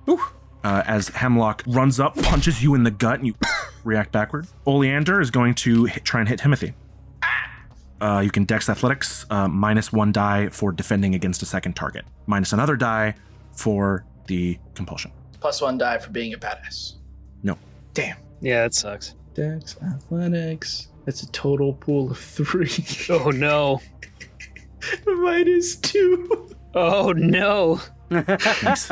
As Hemlock runs up, punches you in the gut, and you react backward. Oleander is going to try and hit Timothy. You can dex athletics, minus 1 die for defending against a second target, minus another die for the compulsion. Plus 1 die for being a badass. No. Damn. Yeah, that sucks. Dex, athletics. That's a total pool of 3. Oh, no. Minus 2. Oh, no. Nice.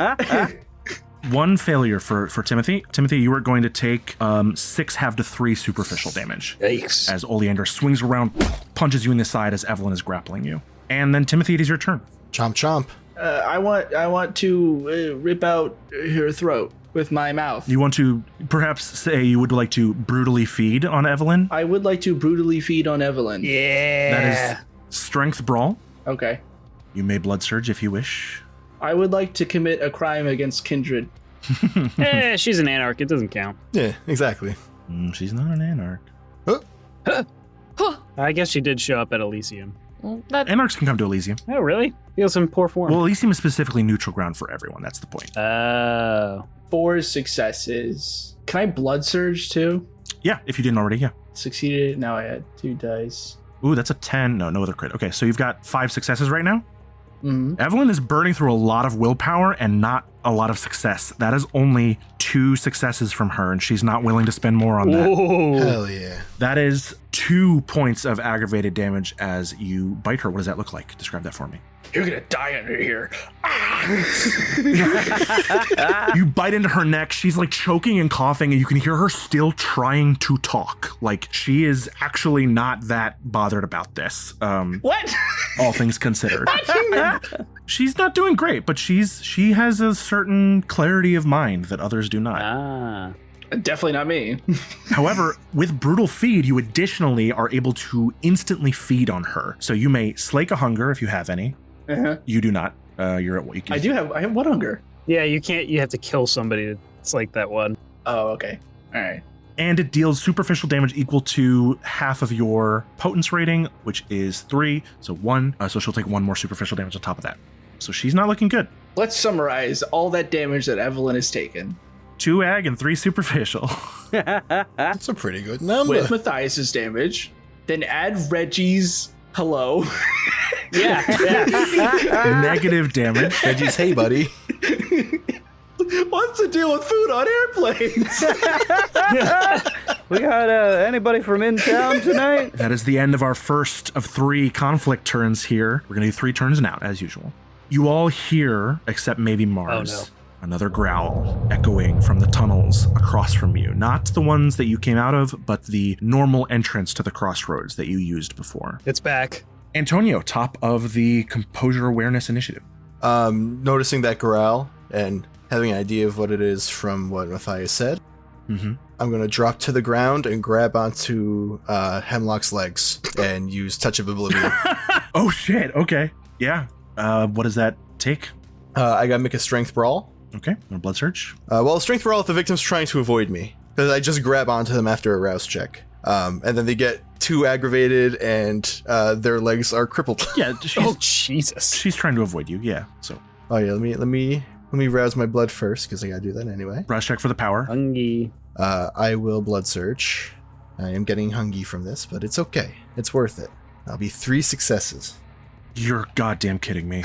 1 failure for Timothy. Timothy, you are going to take 6 half to 3 superficial damage. Yikes. As Oleander swings around, punches you in the side as Evelyn is grappling you. And then Timothy, it is your turn. Chomp chomp. I want to rip out her throat with my mouth. You want to perhaps say you would like to brutally feed on Evelyn? I would like to brutally feed on Evelyn. Yeah. That is strength brawl. Okay. You may blood surge if you wish. I would like to commit a crime against kindred. She's an anarch. It doesn't count. Yeah, exactly. She's not an anarch. I guess she did show up at Elysium. Anarchs can come to Elysium. Oh, really? Feels in poor form. Well, Elysium is specifically neutral ground for everyone. That's the point. Oh. 4 successes. Can I blood surge too? Yeah, if you didn't already, yeah. Succeeded. Now I had 2 dice. Ooh, that's a 10. No other crit. Okay, so you've got 5 successes right now? Mm-hmm. Evelyn is burning through a lot of willpower and not a lot of success. That is only 2 successes from her, and she's not willing to spend more on that. Whoa. Hell yeah. That is 2 points of aggravated damage as you bite her. What does that look like? Describe that for me. You're gonna die under here. You bite into her neck. She's like choking and coughing, and you can hear her still trying to talk. Like she is actually not that bothered about this. What? All things considered. She's not doing great, but she has a certain clarity of mind that others do not. Ah. Definitely not me. However, with Brutal Feed, you additionally are able to instantly feed on her. So you may slake a hunger if you have any. Uh-huh. You do not. You're at weak. I have 1 hunger. Yeah, you can't. You have to kill somebody. It's like that one. Oh, okay. All right. And it deals superficial damage equal to half of your potence rating, which is 3. So 1. So she'll take 1 more superficial damage on top of that. So she's not looking good. Let's summarize all that damage that Evelyn has taken. 2 ag and 3 superficial. That's a pretty good number. With Mathias's damage. Then add Reggie's hello. Yeah. Negative damage. Reggie's, hey, buddy. What's the deal with food on airplanes? We got anybody from in town tonight? That is the end of our first of 3 conflict turns here. We're going to do 3 turns now, as usual. You all hear, except maybe Mars, another growl echoing from the tunnels across from you. Not the ones that you came out of, but the normal entrance to the crossroads that you used before. It's back. Antonio, top of the Composure Awareness Initiative. Noticing that growl and having an idea of what it is from what Mathias said, I'm going to drop to the ground and grab onto Hemlock's legs and use Touch of Oblivion. Oh, shit. Okay. Yeah. What does that take? I got to make a Strength Brawl. Okay. A blood search. Well, Strength Brawl if the victim's trying to avoid me. Because I just grab onto them after a rouse check. And then they get too aggravated and their legs are crippled. Yeah. Oh, Jesus. She's trying to avoid you. Yeah. So. Oh, yeah. Let me rouse my blood first because I got to do that anyway. Rouse check for the power. Hungry. I will blood search. I am getting hungry from this, but it's okay. It's worth it. I'll be 3 successes. You're goddamn kidding me.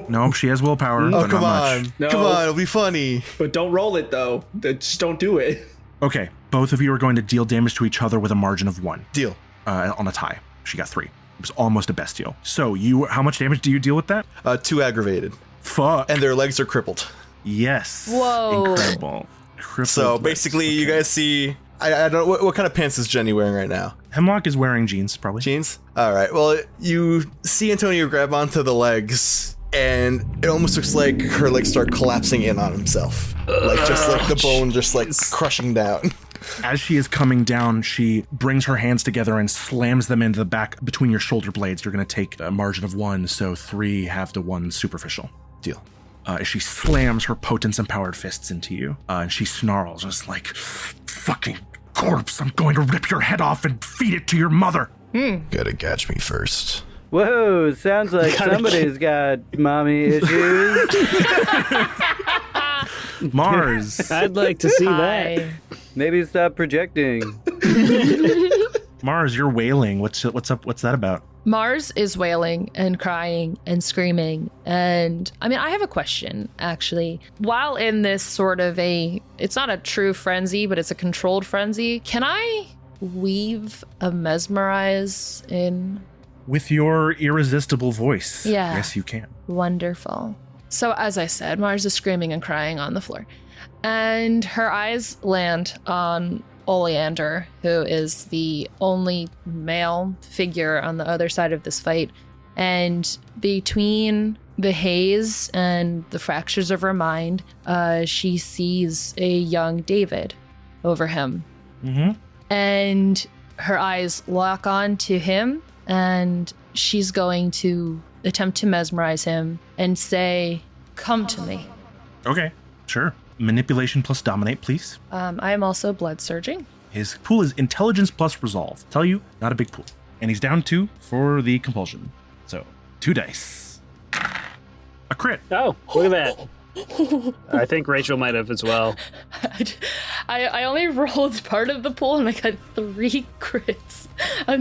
No, she has willpower. Oh, but come not on. much. No. Come on, it'll be funny. But don't roll it, though. Just don't do it. Okay, both of you are going to deal damage to each other with a margin of 1. Deal. On a tie. She got 3. It was almost a bestial. So how much damage do you deal with that? 2 aggravated. Fuck. And their legs are crippled. Yes. Whoa. Incredible. Crippled So legs. basically, Okay. you guys see... I don't know, what kind of pants is Jenny wearing right now? Hemlock is wearing jeans, probably. Jeans? Alright, well, you see Antonio grab onto the legs, and it almost looks like her legs start collapsing in on himself. Like, just like the bone just like crushing down. As she is coming down, she brings her hands together and slams them into the back between your shoulder blades. You're going to take a margin of 1, so 3 half to 1 superficial. Deal. As she slams her potence-empowered fists into you, and she snarls, just like, fucking corpse, I'm going to rip your head off and feed it to your mother. Gotta catch me first. Whoa, sounds like somebody's got mommy issues. Mars. I'd like to see that. Hi. Maybe stop projecting. Mars, you're wailing. What's up? What's that about? Mars is wailing and crying and screaming. And I mean, I have a question, actually. While in this sort of it's not a true frenzy, but it's a controlled frenzy, can I weave a mesmerize in? With your irresistible voice. Yeah. Yes, you can. Wonderful. So as I said, Mars is screaming and crying on the floor. And her eyes land on Oleander, who is the only male figure on the other side of this fight. And between the haze and the fractures of her mind, she sees a young David over him. Mm-hmm. And her eyes lock on to him, and she's going to attempt to mesmerize him and say, "Come to me." Okay, sure. Manipulation plus dominate, please. I am also blood surging. His pool is intelligence plus resolve. Tell you, not a big pool. And he's down 2 for the compulsion. So 2 dice. A crit. Oh, look at that. I think Rachel might have as well. I only rolled part of the pool and I got 3 crits.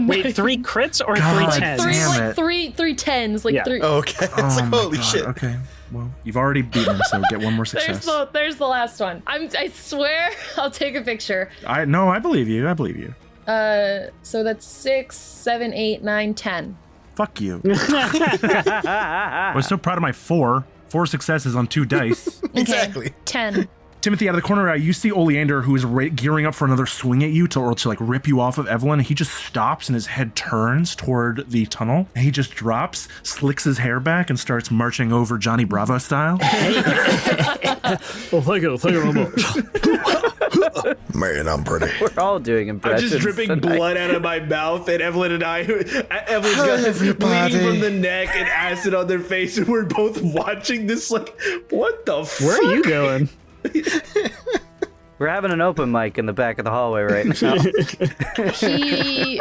Wait, 3 crits or God, 3 tens? damn it. Three tens, like Yeah. 3. Okay. It's like, my holy God. shit. Okay. Well, you've already beaten him, so get one more success. There's the last one. I swear I'll take a picture. I believe you. I believe you. So that's 6, 7, 8, 9, 10. Fuck you. I was so proud of my 4 successes on 2 dice. Exactly. 10. Timothy, out of the corner, you see Oleander, who is gearing up for another swing at you to like rip you off of Evelyn. He just stops and his head turns toward the tunnel. And he just drops, slicks his hair back, and starts marching over Johnny Bravo style. Oh, thank you very much. Man, I'm pretty. We're all doing I'm impressions. just dripping tonight. blood out of my mouth, and Evelyn and I, Evelyn's got everybody. bleeding from the neck and acid on their face, and we're both watching this like, what the fuck? Where are you going? We're having an open mic in the back of the hallway right now. He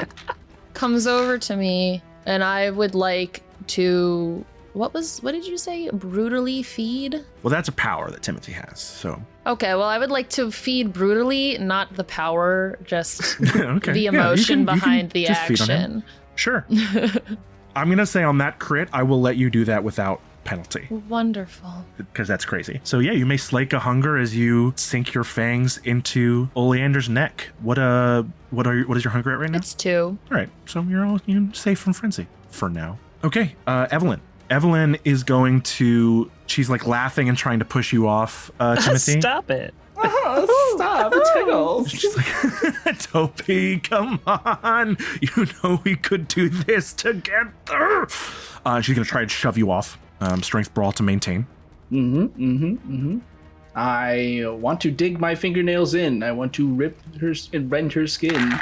comes over to me and I would like to what did you say? Brutally feed? Well, that's a power that Timothy has, so. Okay, well, I would like to feed brutally, not the power, just Okay. the Yeah, emotion you can behind the just feed on him. action. Sure. I'm going to say on that crit, I will let you do that without penalty, Wonderful. because that's crazy. So yeah, you may slake a hunger as you sink your fangs into Oleander's neck. What is your hunger at right now? It's 2. All right, so you're safe from frenzy for now. Okay, Evelyn. Evelyn is going to. She's like laughing and trying to push you off, Timothy. Stop it. Oh, stop. It tickles. She's like, Toby, come on. You know we could do this together. She's going to try and shove you off. Strength brawl to maintain. I want to dig my fingernails in. I want to rip her and rend her skin.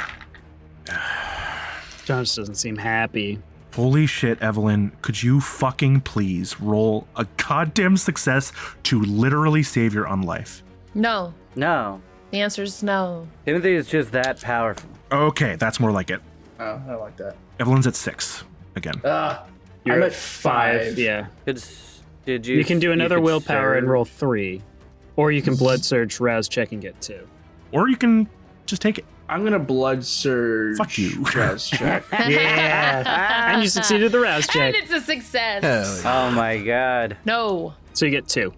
Jonas doesn't seem happy. Holy shit, Evelyn. Could you fucking please roll a goddamn success to literally save your own life? No. No. The answer is no. Timothy is just that powerful. Okay, that's more like it. Oh, I like that. Evelyn's at 6 again. I'm at 5. Yeah. Did You can do another could willpower and serve. roll 3. Or you can blood surge, rouse, check, and get 2. Or you can just take it. I'm gonna blood surge. Fuck you. Rouse check. Yeah. And you succeeded the rouse check. And it's a success. Hell yeah. Oh my god. No. So you get 2.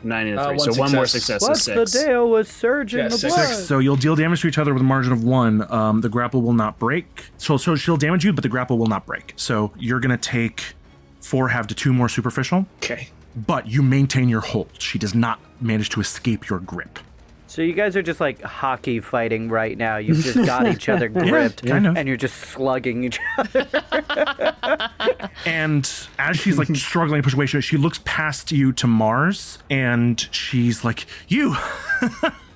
9 and a 3. one So one more success. success What's is 6. the deal with surging Yeah, the 6. blood? 6. So you'll deal damage to each other with a margin of 1. The grapple will not break. So she'll damage you, but the grapple will not break. So you're going to take 4 half to 2 more superficial. Okay. But you maintain your hold. She does not manage to escape your grip. So you guys are just like hockey fighting right now. You've just got each other gripped, kind of. and you're just slugging each other. And as she's like struggling to push away, she looks past you to Mars, and she's like, "You,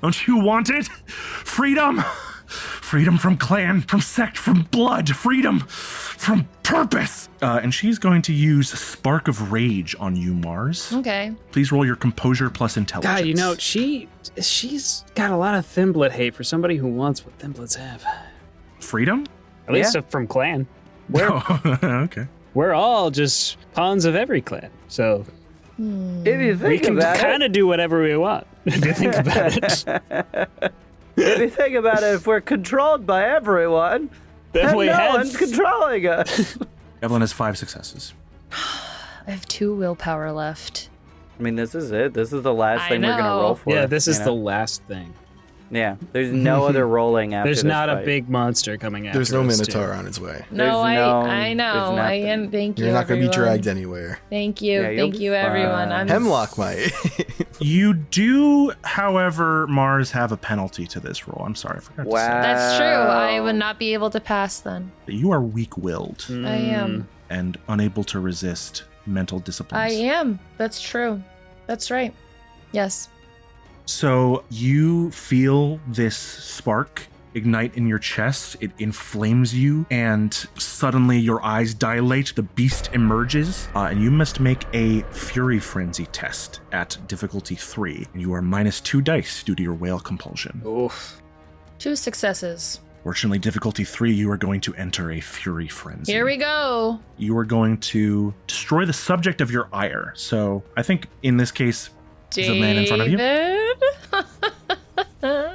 don't you want it? Freedom, freedom from clan, from sect, from blood, freedom from purpose." And she's going to use Spark of Rage on you, Mars. Okay. Please roll your composure plus intelligence. God, you know, she's got a lot of Thimblet hate for somebody who wants what Thimblets have. Freedom? At least from clan. Okay. We're all just pawns of every clan. So If you we think can about kind of do whatever we want, if you think about it. if you think about it, if we're controlled by everyone, then we no have- one's controlling us. Evelyn has 5 successes. I have 2 willpower left. I mean, this is it. This is the last I thing we're gonna know. roll for. Yeah, this is you the know? last thing. Yeah, there's no other rolling after There's this not a fight. big monster coming after There's no us, Minotaur too. on its way. No, There's no- I know. there's I nothing. am. Thank you. You're not going to be everyone. dragged anywhere. Thank you. Yeah, you'll Thank be you, everyone. fine. Hemlock might. You do, however, Mars, have a penalty to this roll. I'm sorry, I forgot to say. That's true. I would not be able to pass then. You are weak-willed I am. and unable to resist mental disciplines. I am. That's true. That's right. Yes. So you feel this spark ignite in your chest. It inflames you, and suddenly your eyes dilate. The beast emerges, and you must make a Fury Frenzy test at difficulty 3. You are minus 2 dice due to your whale compulsion. Oof. 2 successes. Fortunately, difficulty 3, you are going to enter a fury frenzy. Here we go. You are going to destroy the subject of your ire. So I think in this case, there's a man in front of you.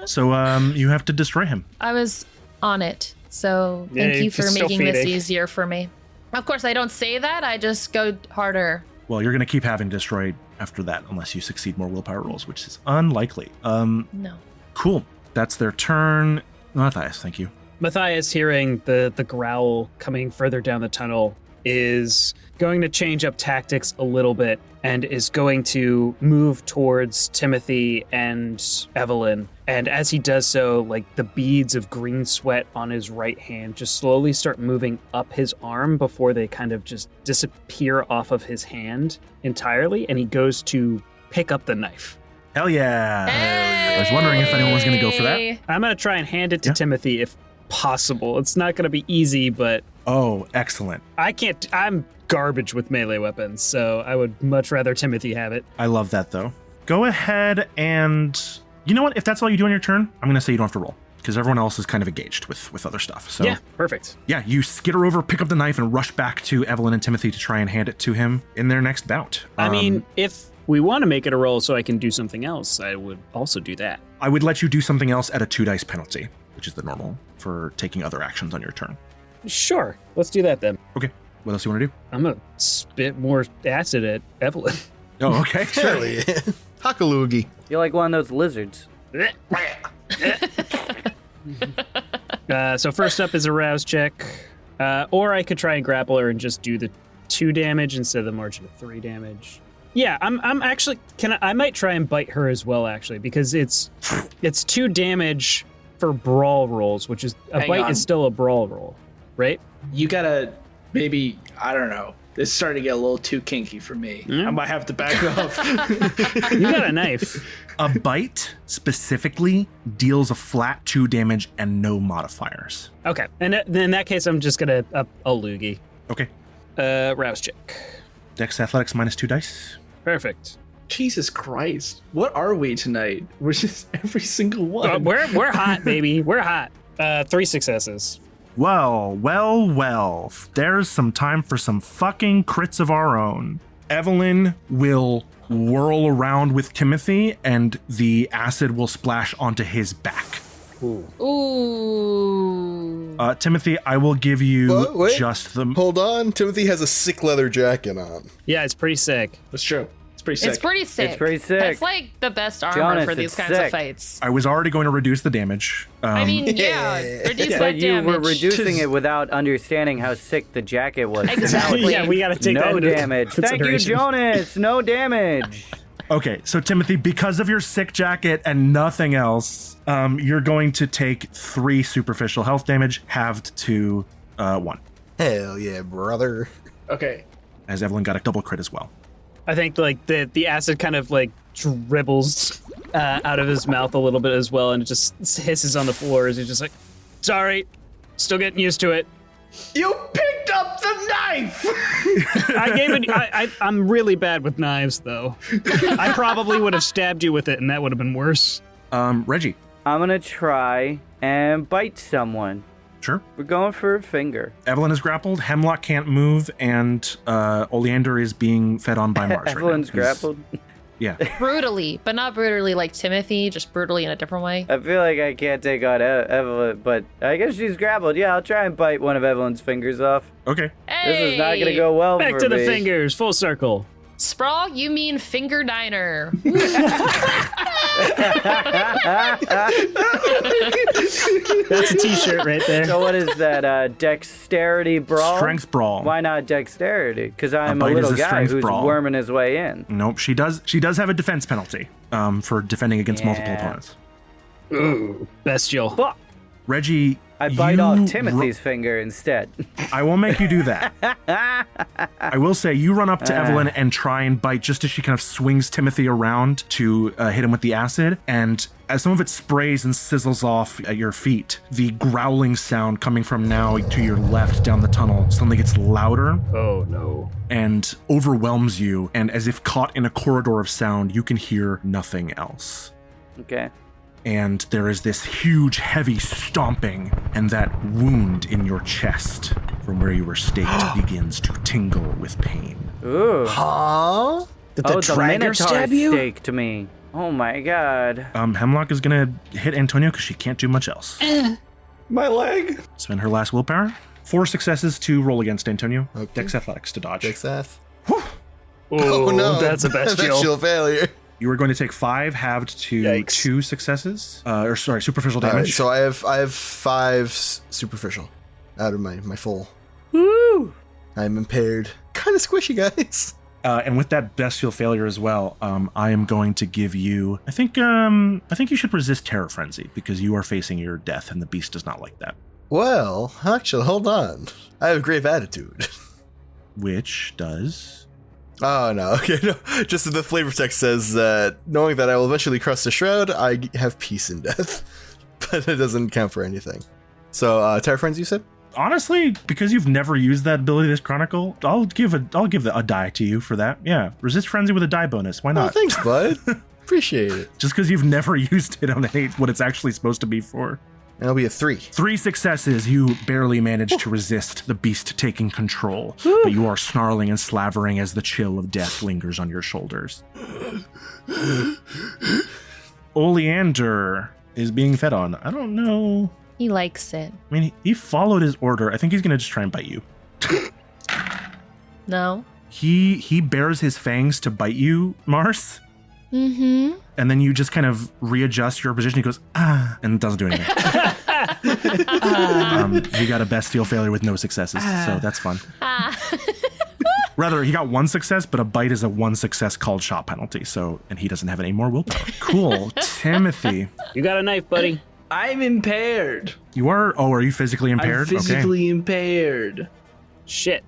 So you have to destroy him. I was on it. So thank you for making this easier for me. Of course, I don't say that. I just go harder. Well, you're going to keep having destroyed after that unless you succeed more willpower rolls, which is unlikely. No. Cool. That's their turn. Mathias, thank you. Mathias, hearing the growl coming further down the tunnel, is going to change up tactics a little bit and is going to move towards Timothy and Evelyn. And as he does so, like the beads of green sweat on his right hand just slowly start moving up his arm before they kind of just disappear off of his hand entirely. And he goes to pick up the knife. Hell yeah. Hey! I was wondering if anyone was going to go for that. I'm going to try and hand it to Timothy if possible. It's not going to be easy, but... Oh, excellent. I'm garbage with melee weapons, so I would much rather Timothy have it. I love that, though. Go ahead and... You know what? If that's all you do on your turn, I'm going to say you don't have to roll, because everyone else is kind of engaged with other stuff. So yeah, perfect. Yeah, you skitter over, pick up the knife, and rush back to Evelyn and Timothy to try and hand it to him in their next bout. I mean, if we want to make it a roll so I can do something else, I would also do that. I would let you do something else at a 2 dice penalty, which is the normal for taking other actions on your turn. Sure, let's do that then. Okay, what else do you want to do? I'm going to spit more acid at Evelyn. Oh, okay. Surely. Hakaloogie. You're like one of those lizards. So first up is a rouse check. Or I could try and grapple her and just do the 2 damage instead of the margin of 3 damage. Yeah, I'm actually I might try and bite her as well, actually, because it's 2 damage for brawl rolls, which is a bite is still a brawl roll, right? You gotta maybe, I don't know. This is starting to get a little too kinky for me. I might have to back off. You got a knife. A bite specifically deals a flat 2 damage and no modifiers. Okay, and in that case, I'm just gonna up a loogie. Okay. Rouse check. Dex Athletics minus 2 dice. Perfect. Jesus Christ. What are we tonight? We're just every single one. We're hot, baby. We're hot. 3 successes. Well. There's some time for some fucking crits of our own. Evelyn will whirl around with Timothy, and the acid will splash onto his back. Ooh. Timothy, I will give you Wait. just the... Hold on. Timothy has a sick leather jacket on. Yeah, it's pretty sick. That's true. It's pretty sick. It's pretty sick. It's pretty sick. That's like the best armor Jonas, for these it's kinds sick. of fights. I was already going to reduce the damage. I mean, yeah, reduce that But you damage. were reducing it without understanding how sick the jacket was. Exactly. Yeah, we gotta take that No into damage. Thank you, consideration. Jonas. No damage. Okay, so Timothy, because of your sick jacket and nothing else, you're going to take 3 superficial health damage, halved to 1. Hell yeah, brother. Okay. As Evelyn got a double crit as well. I think like the acid kind of like dribbles out of his mouth a little bit as well, and it just hisses on the floor as he's just like, sorry, still getting used to it. You picked up the knife! I gave it. I'm really bad with knives, though. I probably would have stabbed you with it, and that would have been worse. Reggie. I'm going to try and bite someone. Sure. We're going for a finger. Evelyn is grappled, Hemlock can't move, and Oleander is being fed on by Mars. Evelyn's right now. grappled. Yeah. Brutally, but not brutally like Timothy, just brutally in a different way. I feel like I can't take on Evelyn, but I guess she's grappled. Yeah, I'll try and bite one of Evelyn's fingers off. Okay. Hey! This is not going to go well Back for to the me. fingers, full circle. Sprawl, you mean finger diner. That's a t-shirt right there. So what is that, dexterity brawl? Strength brawl. Why not dexterity? Because I'm a bite is little a guy strength who's brawl. worming his way in. Nope, she does have a defense penalty for defending against multiple opponents. Ooh, bestial. Fuck. Reggie, I bite you off Timothy's finger instead. I won't make you do that. I will say you run up to Evelyn and try and bite just as she kind of swings Timothy around to hit him with the acid. And as some of it sprays and sizzles off at your feet, the growling sound coming from now to your left down the tunnel suddenly gets louder. Oh, no. And overwhelms you. And as if caught in a corridor of sound, you can hear nothing else. Okay. and there is this huge, heavy stomping, and that wound in your chest from where you were staked begins to tingle with pain. Ooh. Huh? Did the the Traeger Minotaur stab you? staked me. Oh my god. Hemlock is gonna hit Antonio because she can't do much else. My leg. Spend her last willpower. 4 successes to roll against Antonio. Okay. Dex Athletics to dodge. Dex Seth. Oh, no. that's a bestial. Bestial failure. You are going to take 5 halved to Yikes. 2 successes. Superficial All right, damage. so I have 5 superficial out of my full. Woo! I'm impaired. Kind of squishy, guys. And with that bestial failure as well, I am going to give you. I think you should resist Terror Frenzy because you are facing your death, and the beast does not like that. Well, actually, hold on. I have grave attitude. Which does. Oh, no. Okay, no. Just the flavor text says that knowing that I will eventually cross the shroud, I have peace in death. But it doesn't count for anything. So, Terror Frenzy, you said? Honestly, because you've never used that ability this chronicle, I'll give a die to you for that. Yeah, resist frenzy with a die bonus. Why Oh, not? thanks, bud. Appreciate it. Just because you've never used it on what it's actually supposed to be for. And it'll be a 3. 3 successes, you barely manage to resist the beast taking control, but you are snarling and slavering as the chill of death lingers on your shoulders. Oleander is being fed on. I don't know. He likes it. I mean, he followed his order. I think he's going to just try and bite you. No? He bares his fangs to bite you, Mars. Mm-hmm. And then you just kind of readjust your position. He goes, and doesn't do anything. He got a bestial failure with no successes, so that's fun. Rather, he got 1 success, but a bite is a 1 success called shot penalty, and he doesn't have any more willpower. Cool. Timothy. You got a knife, buddy. I'm impaired. You are? Oh, are you physically impaired? I'm physically impaired. Shit.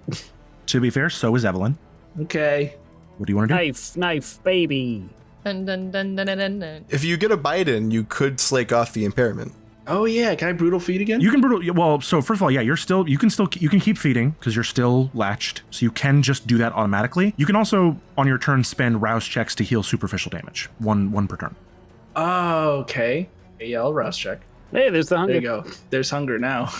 To be fair, so is Evelyn. Okay. What do you want to do? Knife, baby. Dun, dun, dun, dun, dun, dun, dun. If you get a bite in, you could slake off the impairment. Oh yeah, can I brutal feed again? You can brutal. Well, so first of all, yeah, you can keep feeding because you're still latched, so you can just do that automatically. You can also, on your turn, spend rouse checks to heal superficial damage, one per turn. Oh, okay. Yeah, I'll rouse check. Hey, there's the hunger. There you go. There's hunger now.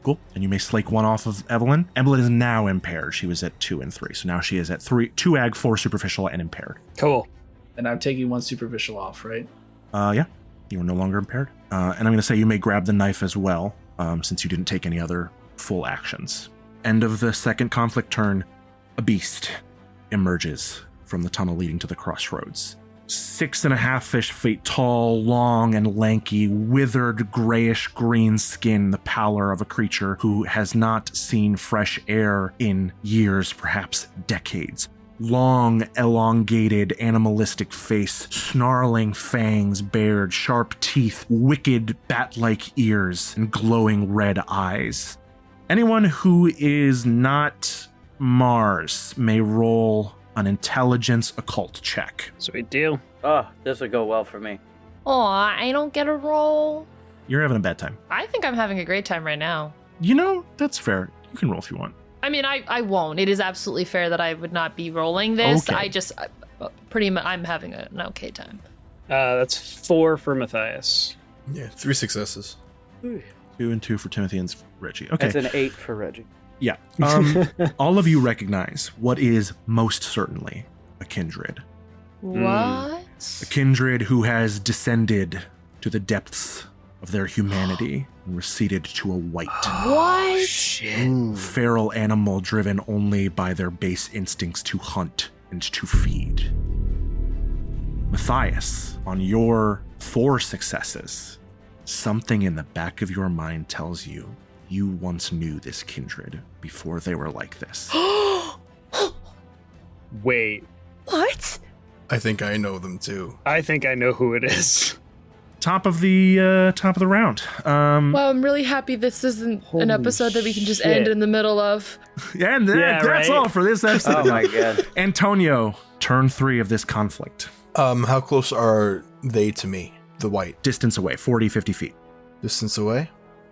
Cool. And you may slake 1 off of Evelyn. Evelyn is now impaired. She was at 2 and 3, so now she is at 2 ag, 4 superficial, and impaired. Cool. And I'm taking 1 superficial off, right? Yeah, you are no longer impaired. And I'm going to say you may grab the knife as well, since you didn't take any other full actions. End of the second conflict turn, a beast emerges from the tunnel leading to the crossroads. 6.5 feet tall, long and lanky, withered grayish-green skin, the pallor of a creature who has not seen fresh air in years, perhaps decades. Long, elongated, animalistic face, snarling fangs bared, sharp teeth, wicked bat-like ears, and glowing red eyes. Anyone who is not Mars may roll an intelligence occult check. Sweet deal. Oh, this will go well for me. Aw, I don't get a roll. You're having a bad time. I think I'm having a great time right now. You know, that's fair. You can roll if you want. I mean, I won't. It is absolutely fair that I would not be rolling this. Okay. I just, pretty much, I'm having an okay time. That's 4 for Mathias. Yeah, 3 successes. 2 and 2 for Timothy and Reggie. Okay. That's an 8 for Reggie. Yeah. All of you recognize what is most certainly a kindred. What? A kindred who has descended to the depths of their humanity and receded to a white, What? feral animal driven only by their base instincts to hunt and to feed. Mathias, on your 4 successes, something in the back of your mind tells you you once knew this kindred before they were like this. Wait, What? I think I know them too. I think I know who it is. Top of the round. Wow, I'm really happy this isn't Holy an episode that we can just shit. end in the middle of. Yeah, and Yeah, that's right? all for this episode. Oh my god. Antonio, turn 3 of this conflict. How close are they to me? The white Distance away, 40, 50 feet. distance away?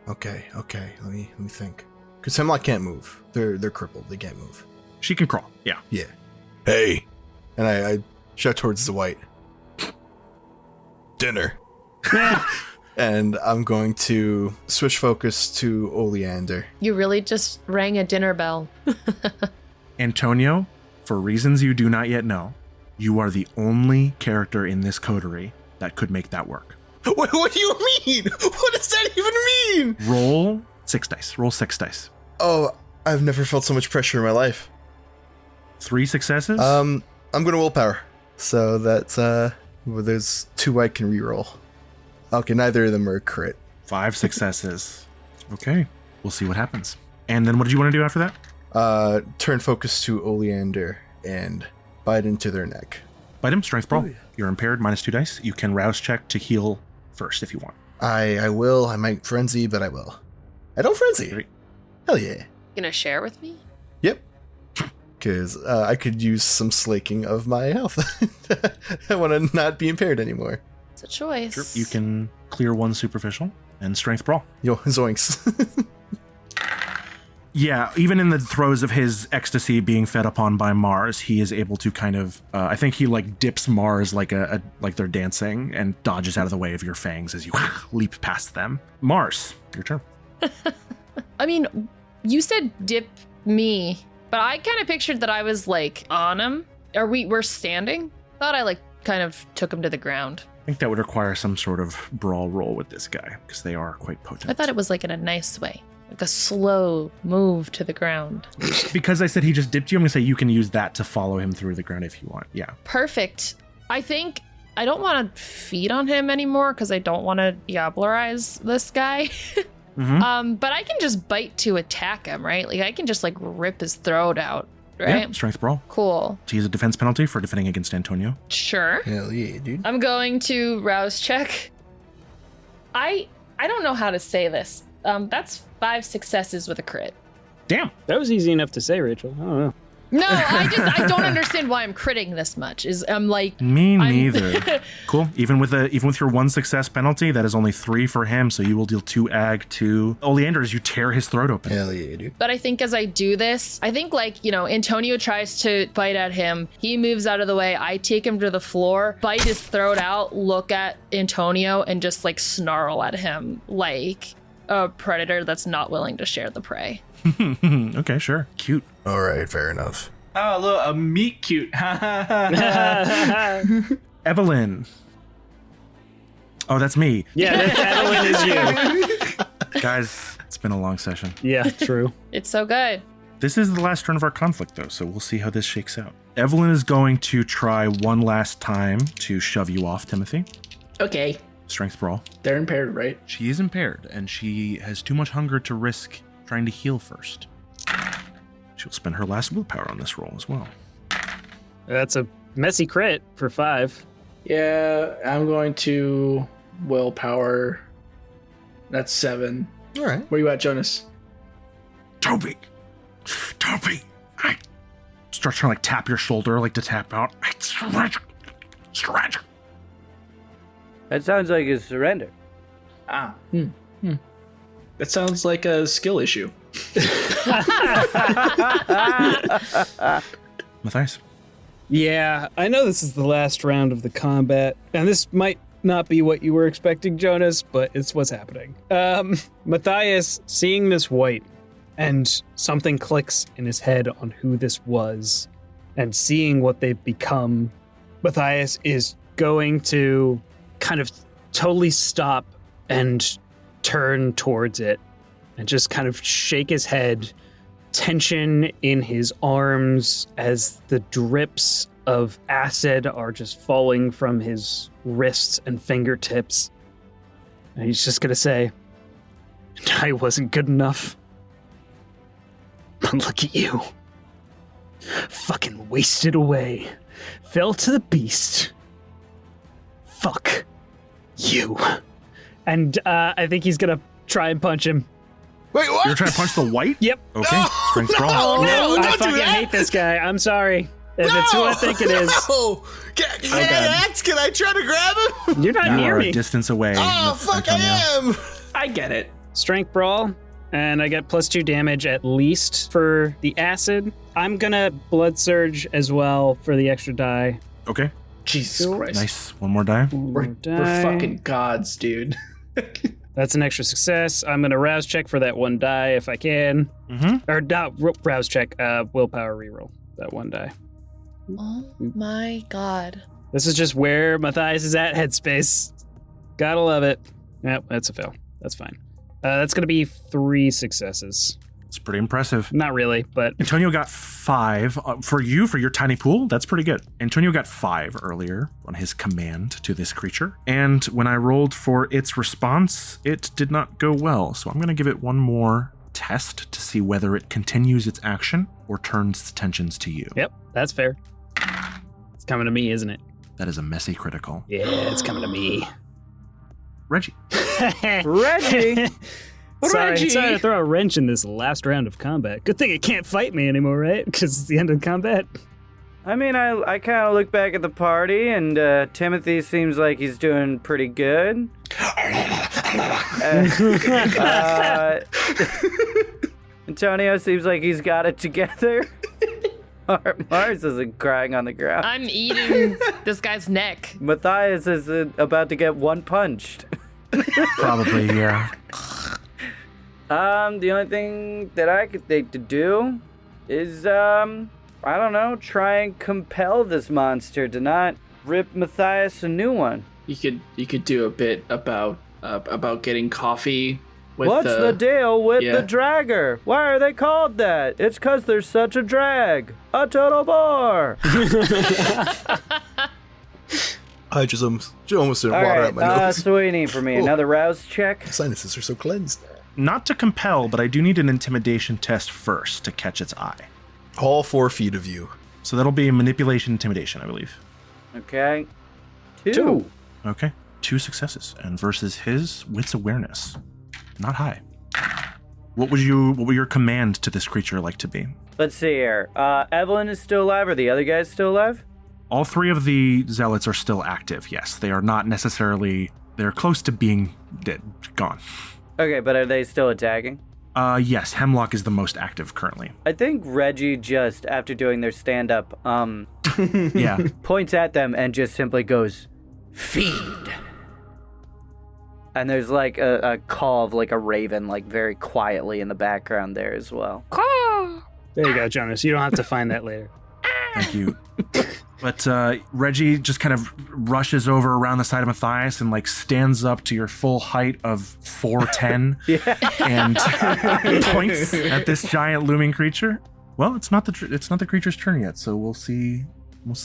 Okay. Let me think. Because Hemlock can't move. They're crippled. They can't move. She can crawl, yeah. Yeah. Hey. And I shout towards the white. Dinner. And I'm going to switch focus to Oleander. You really just rang a dinner bell. Antonio, for reasons you do not yet know, you are the only character in this coterie that could make that work. What do you mean? What does that even mean? Roll 6 dice. Roll 6 dice. Oh, I've never felt so much pressure in my life. 3 successes? I'm going to willpower. So that's, well, there's 2 I can reroll. Okay, neither of them are a crit. 5 successes. Okay, we'll see what happens. And then what did you want to do after that? Turn focus to Oleander and bite into their neck. Bite him, strength brawl. You're impaired, minus 2 dice. You can rouse check to heal first if you want. I will. I might frenzy, but I will. I don't frenzy. Great. Hell yeah. You gonna share with me? Yep. Because I could use some slaking of my health. I want to not be impaired anymore. It's a choice. Sure. You can clear 1 superficial and strength brawl. Yo, zoinks. Yeah, even in the throes of his ecstasy being fed upon by Mars, he is able to kind of, I think he like dips Mars like like they're dancing and dodges out of the way of your fangs as you leap past them. Mars, your turn. I mean, you said dip me, but I kind of pictured that I was like on him. We're standing? Thought I like kind of took him to the ground. I think that would require some sort of brawl roll with this guy because they are quite potent. I thought it was like in a nice way. Like a slow move to the ground. Because I said he just dipped you, I'm going to say you can use that to follow him through the ground if you want. Yeah. Perfect. I think I don't want to feed on him anymore because I don't want to diablerize this guy. Mm-hmm. But I can just bite to attack him, right? Like I can just like rip his throat out, right? Yeah, strength brawl. Cool. To use a defense penalty for defending against Antonio. Sure. Hell yeah, dude. I'm going to rouse check. I don't know how to say this. That's 5 successes with a crit. Damn. That was easy enough to say, Rachel. I don't know. No, I don't understand why I'm critting this much. I'm like me neither. Cool. Even with your 1 success penalty, that is only 3 for him. So you will deal 2 ag to Oleander as you tear his throat open. Hell yeah, dude. But I think as I do this, I think like, Antonio tries to bite at him. He moves out of the way. I take him to the floor, bite his throat out, look at Antonio, and just like snarl at him like a predator that's not willing to share the prey. Okay, sure. Cute. All right, fair enough. Oh, look, a meat cute. Evelyn. Oh, that's me. Yeah, Evelyn is you. Guys, it's been a long session. Yeah, true. It's so good. This is the last turn of our conflict, though, so we'll see how this shakes out. Evelyn is going to try one last time to shove you off, Timothy. Okay. Strength brawl. They're impaired, right? She is impaired, and she has too much hunger to risk trying to heal first. She'll spend her last willpower on this roll as well. That's a messy crit for 5. Yeah, I'm going to willpower. That's 7. All right. Where you at, Jonas? Toby! I start trying to like tap your shoulder, like to tap out. Surrender. That sounds like a surrender. Ah. That sounds like a skill issue. Matthias? Yeah, I know this is the last round of the combat, and this might not be what you were expecting, Jonas, but it's what's happening. Matthias, seeing this white, and something clicks in his head on who this was, and seeing what they've become, Matthias is going to kind of totally stop and turn towards it and just kind of shake his head, tension in his arms as the drips of acid are just falling from his wrists and fingertips. And he's just gonna say, I wasn't good enough. But look at you. Fucking wasted away. Fell to the beast. Fuck you. And I think he's gonna try and punch him. Wait, what? You're trying to punch the white? Yep. Okay. Strength brawl. No, I don't do fucking that. hate this guy. I'm sorry. If it's who I think it is. No. Can I act? Can I try to grab him? You're not You near are me. a distance away. Oh, fuck, Antonio. I am. I get it. Strength brawl, and I get +2 damage at least for the acid. I'm gonna blood surge as well for the extra die. Okay. Jesus Christ. Nice. One more die. We're fucking gods, dude. That's an extra success. I'm going to rouse check for that one die if I can. Mm-hmm. Or not rouse check, willpower reroll that one die. Oh my god. This is just where Mathias is at headspace. Gotta love it. Yep, that's a fail. That's fine. That's going to be 3 successes. It's pretty impressive. Not really, but... Antonio got 5. For your tiny pool, that's pretty good. Antonio got 5 earlier on his command to this creature. And when I rolled for its response, it did not go well. So I'm going to give it one more test to see whether it continues its action or turns its attentions to you. Yep, that's fair. It's coming to me, isn't it? That is a messy critical. Yeah, it's coming to me. Reggie. Reggie! Sorry Reggie! to throw a wrench in this last round of combat. Good thing it can't fight me anymore, right? Because it's the end of combat. I mean, I kind of look back at the party, and Timothy seems like he's doing pretty good. Antonio seems like he's got it together. Mars isn't crying on the ground. I'm eating this guy's neck. Mathias is about to get one punched. Probably, yeah. The only thing that I could think to do is, I don't know, try and compel this monster to not rip Mathias a new one. You could do a bit about getting coffee. What's the deal with the dragger? Why are they called that? It's because there's such a drag. A total bore. I just almost didn't All water right, out my nose. so what do you need from me? Oh. Another rouse check? My sinuses are so cleansed. Not to compel, but I do need an intimidation test first to catch its eye. All 4 feet of you. So that'll be manipulation intimidation, I believe. Okay. 2. Okay. 2 successes. And versus his wits awareness. Not high. What would your command to this creature like to be? Let's see here. Evelyn is still alive. Are the other guys still alive? All 3 of the zealots are still active, yes. They are not necessarily... They're close to being dead, gone. Okay, but are they still attacking? Yes, Hemlock is the most active currently. I think Reggie just, after doing their stand-up, Yeah. points at them and just simply goes, feed. And there's like a call of like a raven, like very quietly in the background there as well. There you go, Jonas. You don't have to find that later. Thank you. But Reggie just kind of rushes over around the side of Mathias and like stands up to your full height of 4'10" and points at this giant looming creature. Well, it's not the creature's turn yet, so we'll see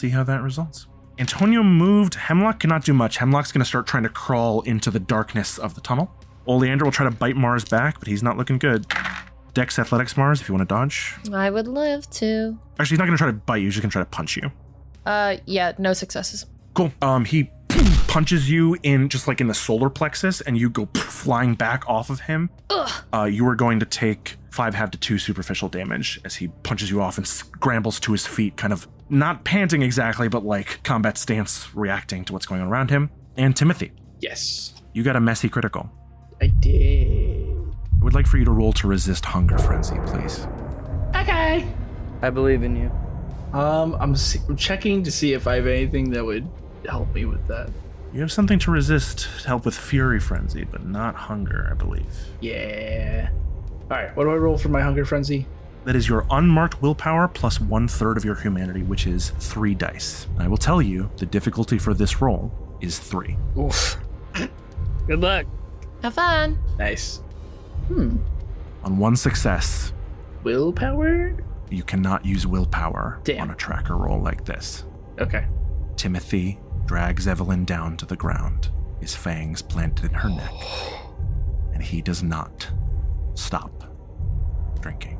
how that results. Antonio moved. Hemlock cannot do much. Hemlock's going to start trying to crawl into the darkness of the tunnel. Oleander will try to bite Mars back, but he's not looking good. Dex Athletics Mars, if you want to dodge. I would love to. Actually, he's not going to try to bite you. He's just going to try to punch you. Yeah, no successes. Cool. He punches you in just like in the solar plexus, and you go flying back off of him. You are going to take 5 half to 2 superficial damage as he punches you off and scrambles to his feet, kind of not panting exactly, but like combat stance reacting to what's going on around him. And Timothy. Yes. You got a messy critical. I did. I would like for you to roll to resist hunger frenzy, please. Okay. I believe in you. I'm checking to see if I have anything that would help me with that. You have something to resist, to help with fury frenzy, but not hunger, I believe. Yeah. All right. What do I roll for my hunger frenzy? That is your unmarked willpower plus 1/3 of your humanity, which is 3 dice. I will tell you, the difficulty for this roll is 3. Oof. Good luck. Have fun. Nice. On 1 success, Willpower? you cannot use willpower Damn. on a tracker roll like this. Okay. Timothy drags Evelyn down to the ground, his fangs planted in her neck, and he does not stop drinking.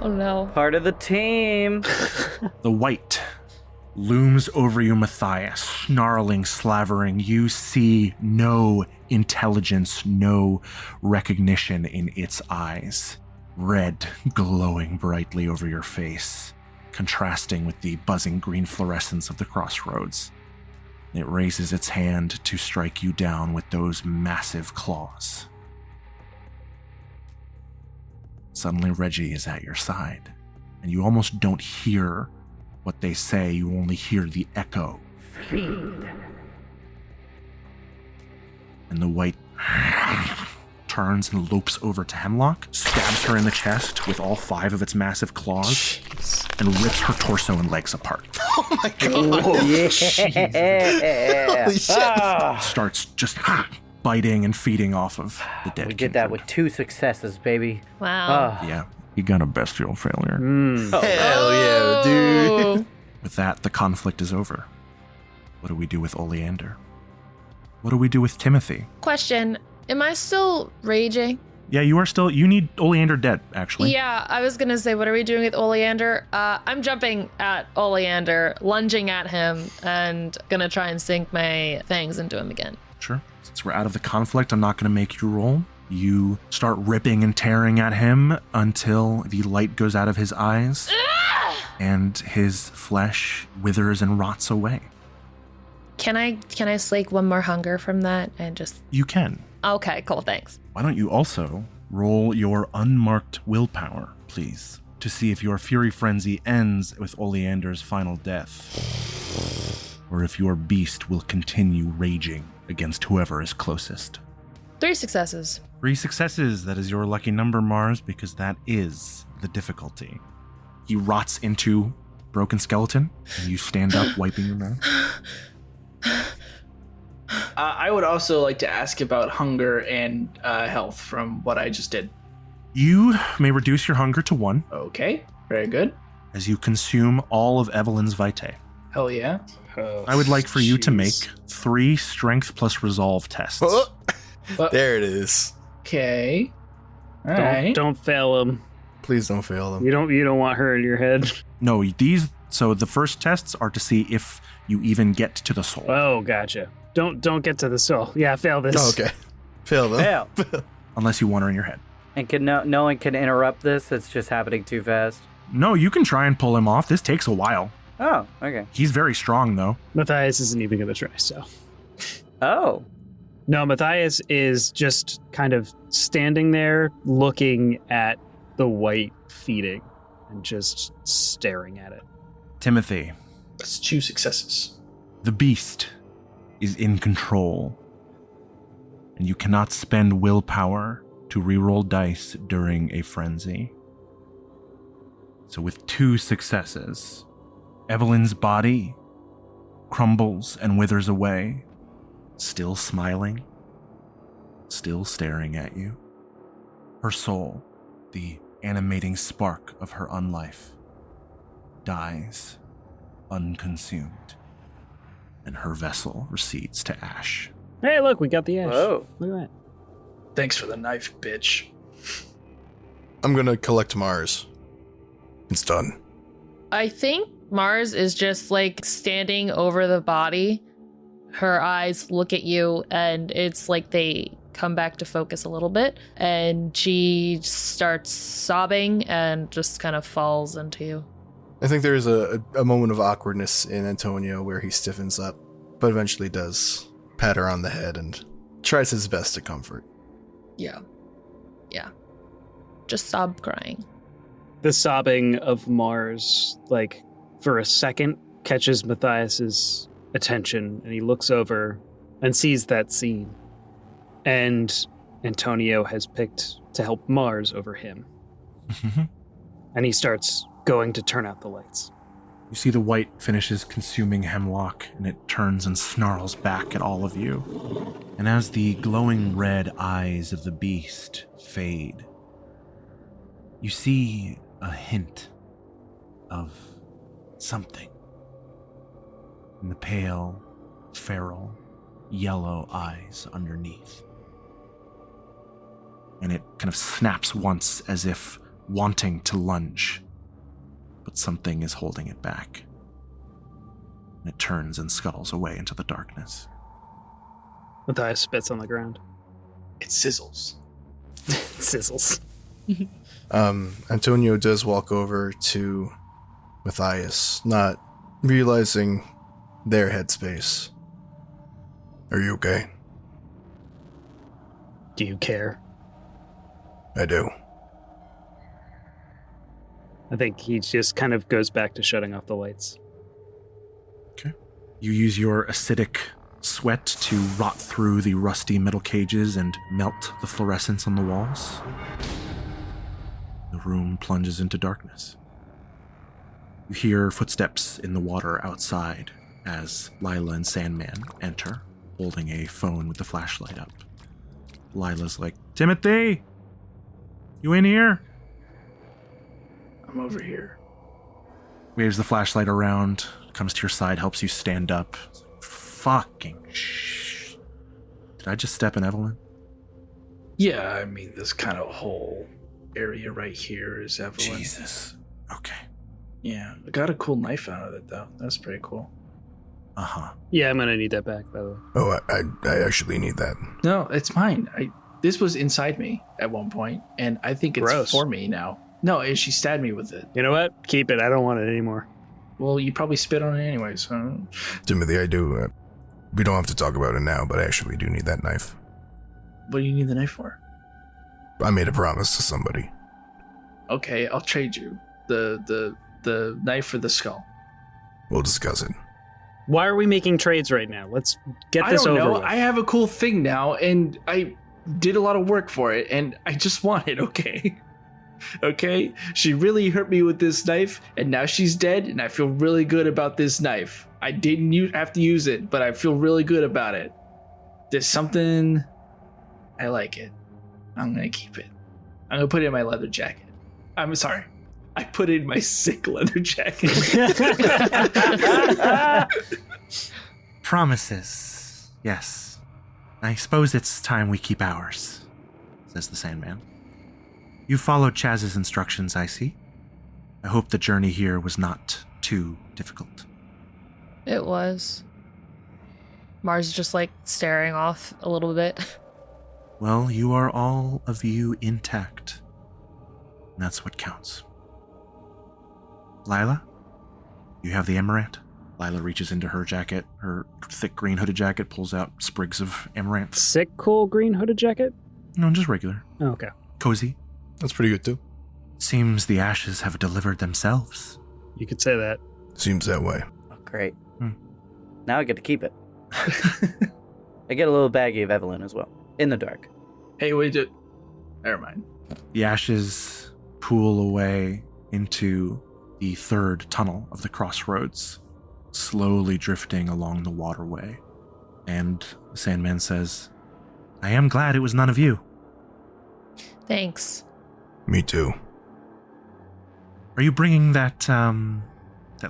Oh no. Part of the team. The white looms over you, Mathias, snarling, slavering. You see no intelligence, no recognition in its eyes. Red glowing brightly over your face, contrasting with the buzzing green fluorescence of the crossroads. It raises its hand to strike you down with those massive claws. Suddenly Reggie is at your side, and you almost don't hear what they say, you only hear the echo. Feed. And the white turns and lopes over to Hemlock, stabs her in the chest with all 5 of its massive claws, and rips her torso and legs apart. Oh my god. Yeah. Holy shit. Starts just biting and feeding off of the dead. We did that with 2 successes, baby. Wow. Yeah, you got a bestial failure. Hell yeah, dude. With that, the conflict is over. What do we do with Oleander? What do we do with Timothy? Question. Am I still raging? Yeah, you need Oleander dead, actually. Yeah, I was gonna say, what are we doing with Oleander? I'm jumping at Oleander, lunging at him, and gonna try and sink my fangs into him again. Sure. Since we're out of the conflict, I'm not gonna make you roll. You start ripping and tearing at him until the light goes out of his eyes and his flesh withers and rots away. Can I slake one more hunger from that and just... You can. Okay, cool, thanks. Why don't you also roll your unmarked willpower, please, to see if your fury frenzy ends with Oleander's final death, or if your beast will continue raging against whoever is closest. 3 successes. 3 successes. That is your lucky number, Mars, because that is the difficulty. He rots into broken skeleton, and you stand up, wiping your mouth. I would also like to ask about hunger and health from what I just did. You may reduce your hunger to 1 Okay, very good. as you consume all of Evelyn's vitae. Hell yeah. I would like for you to make 3 strength plus resolve tests. Oh, there it is. Okay. All right. Don't fail him. Please don't fail them. You don't want her in your head. No, so the first tests are to see if you even get to the soul. Oh, gotcha. Don't get to the soul. Yeah, fail this. Oh, okay. Fail them. Fail. Unless you want her in your head. And no one can interrupt this? It's just happening too fast? No, you can try and pull him off. This takes a while. Oh, okay. He's very strong, though. Matthias isn't even going to try, so. Oh. No, Matthias is just kind of standing there looking at the white feeding and just staring at it. Timothy, That's 2 successes. the beast is in control, and you cannot spend willpower to reroll dice during a frenzy. So with 2 successes, Evelyn's body crumbles and withers away, still smiling, still staring at you. Her soul, the animating spark of her unlife, dies unconsumed, and her vessel recedes to ash. Hey, look, we got the ash. Whoa. Look at that. Thanks for the knife, bitch. I'm gonna collect Mars. It's done. I think Mars is just like standing over the body. Her eyes look at you, and it's like they come back to focus a little bit, and she starts sobbing and just kind of falls into you. I think there's a moment of awkwardness in Antonio where he stiffens up, but eventually does pat her on the head and tries his best to comfort. Yeah. Just sob crying. The sobbing of Mars, like, for a second, catches Matthias's attention, and he looks over and sees that scene. And Antonio has picked to help Mars over him. And he starts going to turn out the lights. You see the white finishes consuming Hemlock, and it turns and snarls back at all of you. And as the glowing red eyes of the beast fade, you see a hint of something in the pale, feral, yellow eyes underneath. And it kind of snaps once as if wanting to lunge, but something is holding it back. And it turns and scuttles away into the darkness. Matthias spits on the ground. It sizzles. Sizzles. Antonio does walk over to Mathias, not realizing their headspace. Are you okay? Do you care? I do. I think he just kind of goes back to shutting off the lights. Okay. You use your acidic sweat to rot through the rusty metal cages and melt the fluorescence on the walls. The room plunges into darkness. You hear footsteps in the water outside as Lila and Sandman enter, holding a phone with the flashlight up. Lila's like, Timothy! You in here? I'm over here. Waves the flashlight around, comes to your side, helps you stand up. Fucking shh. Did I just step in Evelyn? Yeah, I mean, this kind of whole area right here is Evelyn. Jesus. Okay. Yeah, I got a cool knife out of it, though. That's pretty cool. Uh-huh. Yeah, I'm gonna need that back, by the way. Oh, I actually need that. No, it's mine. This was inside me at one point, and I think it's Gross. for me now. No, she stabbed me with it. You know what? Keep it. I don't want it anymore. Well, you probably spit on it anyway, so... Timothy, I do. We don't have to talk about it now, but I actually do need that knife. What do you need the knife for? I made a promise to somebody. Okay, I'll trade you the knife for the skull. We'll discuss it. Why are we making trades right now? Let's get this over with. I have a cool thing now, and I did a lot of work for it, and I just want it, okay? Okay? She really hurt me with this knife, and now she's dead, and I feel really good about this knife. I didn't have to use it, but I feel really good about it. There's something... I like it. I'm gonna keep it. I'm gonna put it in my leather jacket. I'm sorry. I put it in my sick leather jacket. Promises. Yes. I suppose it's time we keep ours, says the Sandman. You followed Chaz's instructions, I see. I hope the journey here was not too difficult. It was. Mars just like staring off a little bit. Well, you are all of you intact. And that's what counts. Lila, you have the amaranth? Lila reaches into her jacket, her thick green hooded jacket, pulls out sprigs of amaranth. Sick, cool green hooded jacket? No, just regular. Oh, okay. Cozy. That's pretty good, too. Seems the ashes have delivered themselves. You could say that. Seems that way. Oh, great. Now I get to keep it. I get a little baggie of Evelyn as well. In the dark. Hey, wait, never mind. The ashes pool away into the third tunnel of the crossroads, slowly drifting along the waterway. And the Sandman says, I am glad it was none of you. Thanks. Me too. Are you bringing that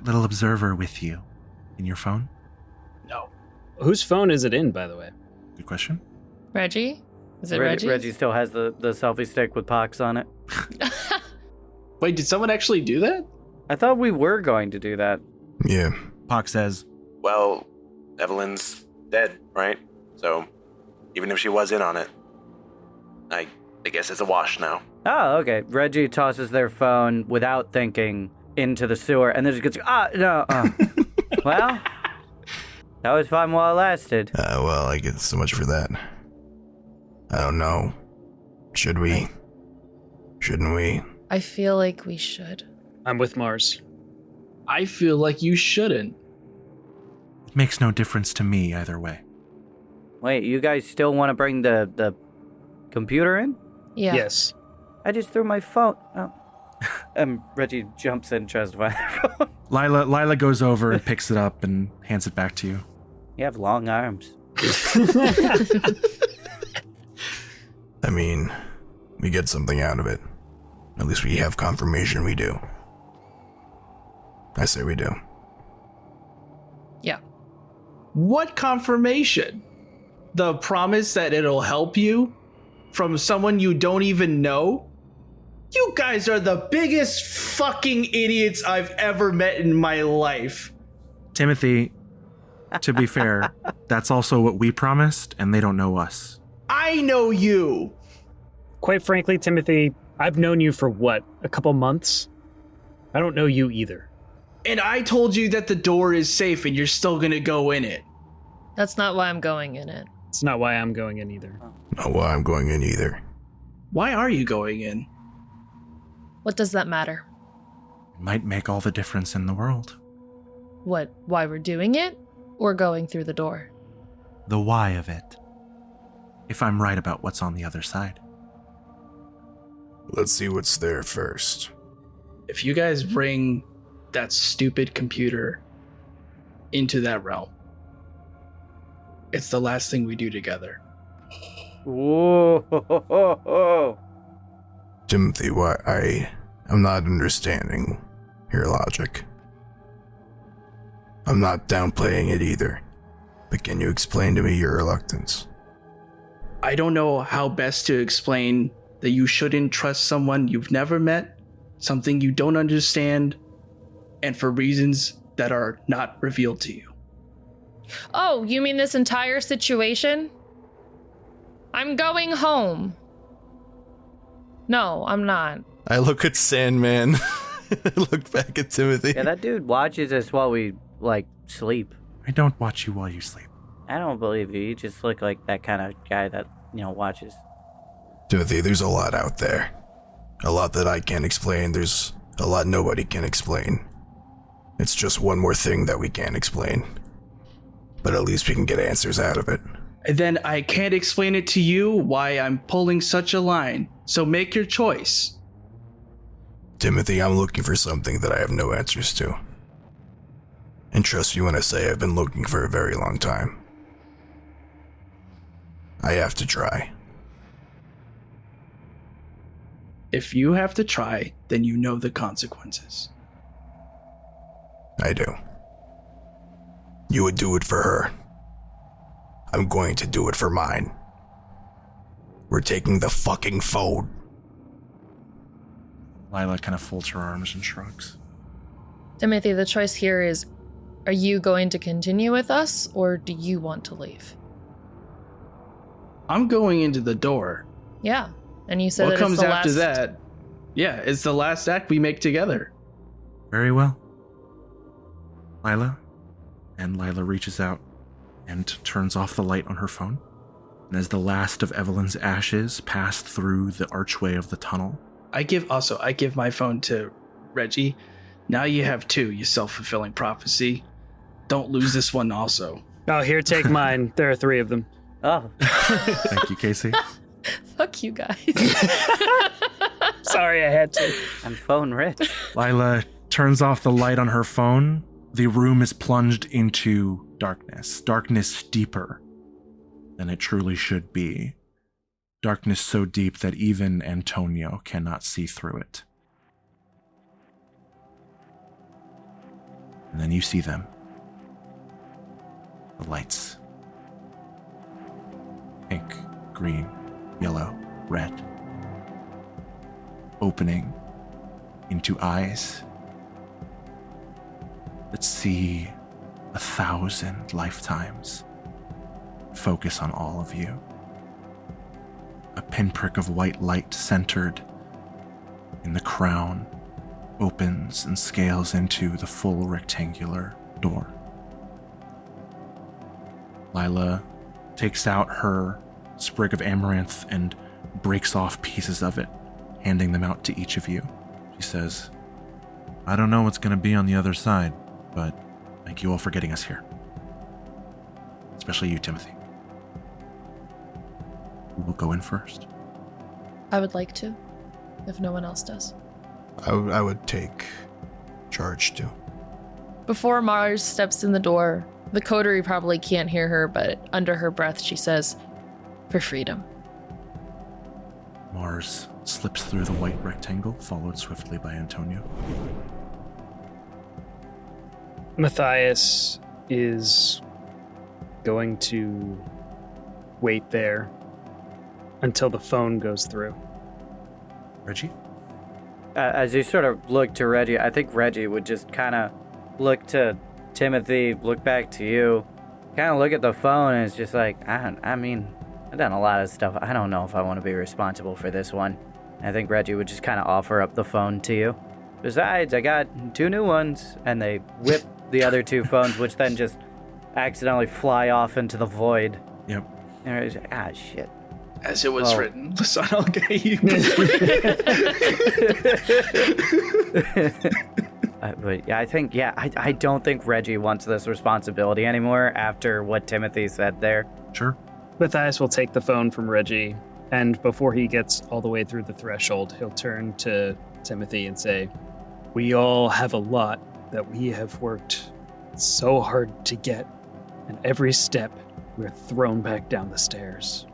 little observer with you in your phone? No. Whose phone is it in, by the way? Good question. Reggie? Is it Reggie? Reggie still has the selfie stick with pox on it. Wait, did someone actually do that? I thought we were going to do that. Yeah. Pock says, Well, Evelyn's dead, right? So, even if she was in on it, I guess it's a wash now. Oh, okay. Reggie tosses their phone without thinking into the sewer, and then just gets, well, that was fun while it lasted. Well, I guess so much for that. I don't know. Should we? Shouldn't we? I feel like we should. I'm with Mars. I feel like you shouldn't. It makes no difference to me either way. Wait, you guys still want to bring the computer in? Yeah. Yes. I just threw my phone. Oh. Reggie jumps in and tries to find their phone. Lila goes over and picks it up and hands it back to you. You have long arms. I mean, we get something out of it. At least we have confirmation we do. I say we do. Yeah. What confirmation? The promise that it'll help you from someone you don't even know? You guys are the biggest fucking idiots I've ever met in my life. Timothy, to be fair, that's also what we promised, and they don't know us. I know you. Quite frankly, Timothy, I've known you for what, a couple months? I don't know you either. And I told you that the door is safe and you're still gonna go in it. That's not why I'm going in it. It's not why I'm going in either. Not why I'm going in either. Why are you going in? What does that matter? It might make all the difference in the world. What, why we're doing it? Or going through the door? The why of it. If I'm right about what's on the other side. Let's see what's there first. If you guys bring that stupid computer into that realm, it's the last thing we do together. Whoa. Timothy, why I'm not understanding your logic. I'm not downplaying it either, but can you explain to me your reluctance? I don't know how best to explain that you shouldn't trust someone you've never met, something you don't understand, and for reasons that are not revealed to you. Oh, you mean this entire situation? I'm going home. No, I'm not. I look at Sandman. I look back at Timothy. Yeah, that dude watches us while we, sleep. I don't watch you while you sleep. I don't believe you. You just look like that kind of guy that, watches. Timothy, there's a lot out there. A lot that I can't explain. There's a lot nobody can explain. It's just one more thing that we can't explain. But at least we can get answers out of it. And then I can't explain it to you why I'm pulling such a line. So make your choice. Timothy, I'm looking for something that I have no answers to. And trust me when I say I've been looking for a very long time. I have to try. If you have to try, then you know the consequences. I do. You would do it for her. I'm going to do it for mine. We're taking the fucking phone. Lila kind of folds her arms and shrugs. Timothy, the choice here is, are you going to continue with us, or do you want to leave? I'm going into the door. Yeah, and you said What that comes it's the after last... that? Yeah, it's the last act we make together. Very well. Lila reaches out and turns off the light on her phone. And as the last of Evelyn's ashes pass through the archway of the tunnel, I give my phone to Reggie. Now you have two, you self-fulfilling prophecy. Don't lose this one also. Oh, here, take mine. There are 3 of them. Oh. Thank you, Casey. Fuck you guys. Sorry, I had to. I'm phone rich. Lila turns off the light on her phone. The room is plunged into darkness. Darkness deeper than it truly should be. Darkness so deep that even Antonio cannot see through it. And then you see them. The lights. Pink, green, yellow, red. Opening into eyes that see 1,000 lifetimes. Focus on all of you. A pinprick of white light centered in the crown opens and scales into the full rectangular door. Lila takes out her sprig of amaranth and breaks off pieces of it, handing them out to each of you. She says, I don't know what's going to be on the other side, but thank you all for getting us here. Especially you, Timothy. Who will go in first? I would like to, if no one else does. I would take charge too. Before Mars steps in the door, the coterie probably can't hear her, but under her breath she says, for freedom. Mars slips through the white rectangle, followed swiftly by Antonio. Mathias is going to wait there until the phone goes through. Reggie? As you sort of look to Reggie, I think Reggie would just kind of look to Timothy, look back to you, kind of look at the phone, and it's just like, I mean, I've done a lot of stuff. I don't know if I want to be responsible for this one. I think Reggie would just kind of offer up the phone to you. Besides, I got 2 new ones, and they whip the other 2 phones, which then just accidentally fly off into the void. Yep. And it's like, shit. As it was written, the sun will get you. But yeah, I don't think Reggie wants this responsibility anymore after what Timothy said there. Sure. Mathias will take the phone from Reggie, and before he gets all the way through the threshold, he'll turn to Timothy and say, "We all have a lot that we have worked so hard to get, and every step we're thrown back down the stairs.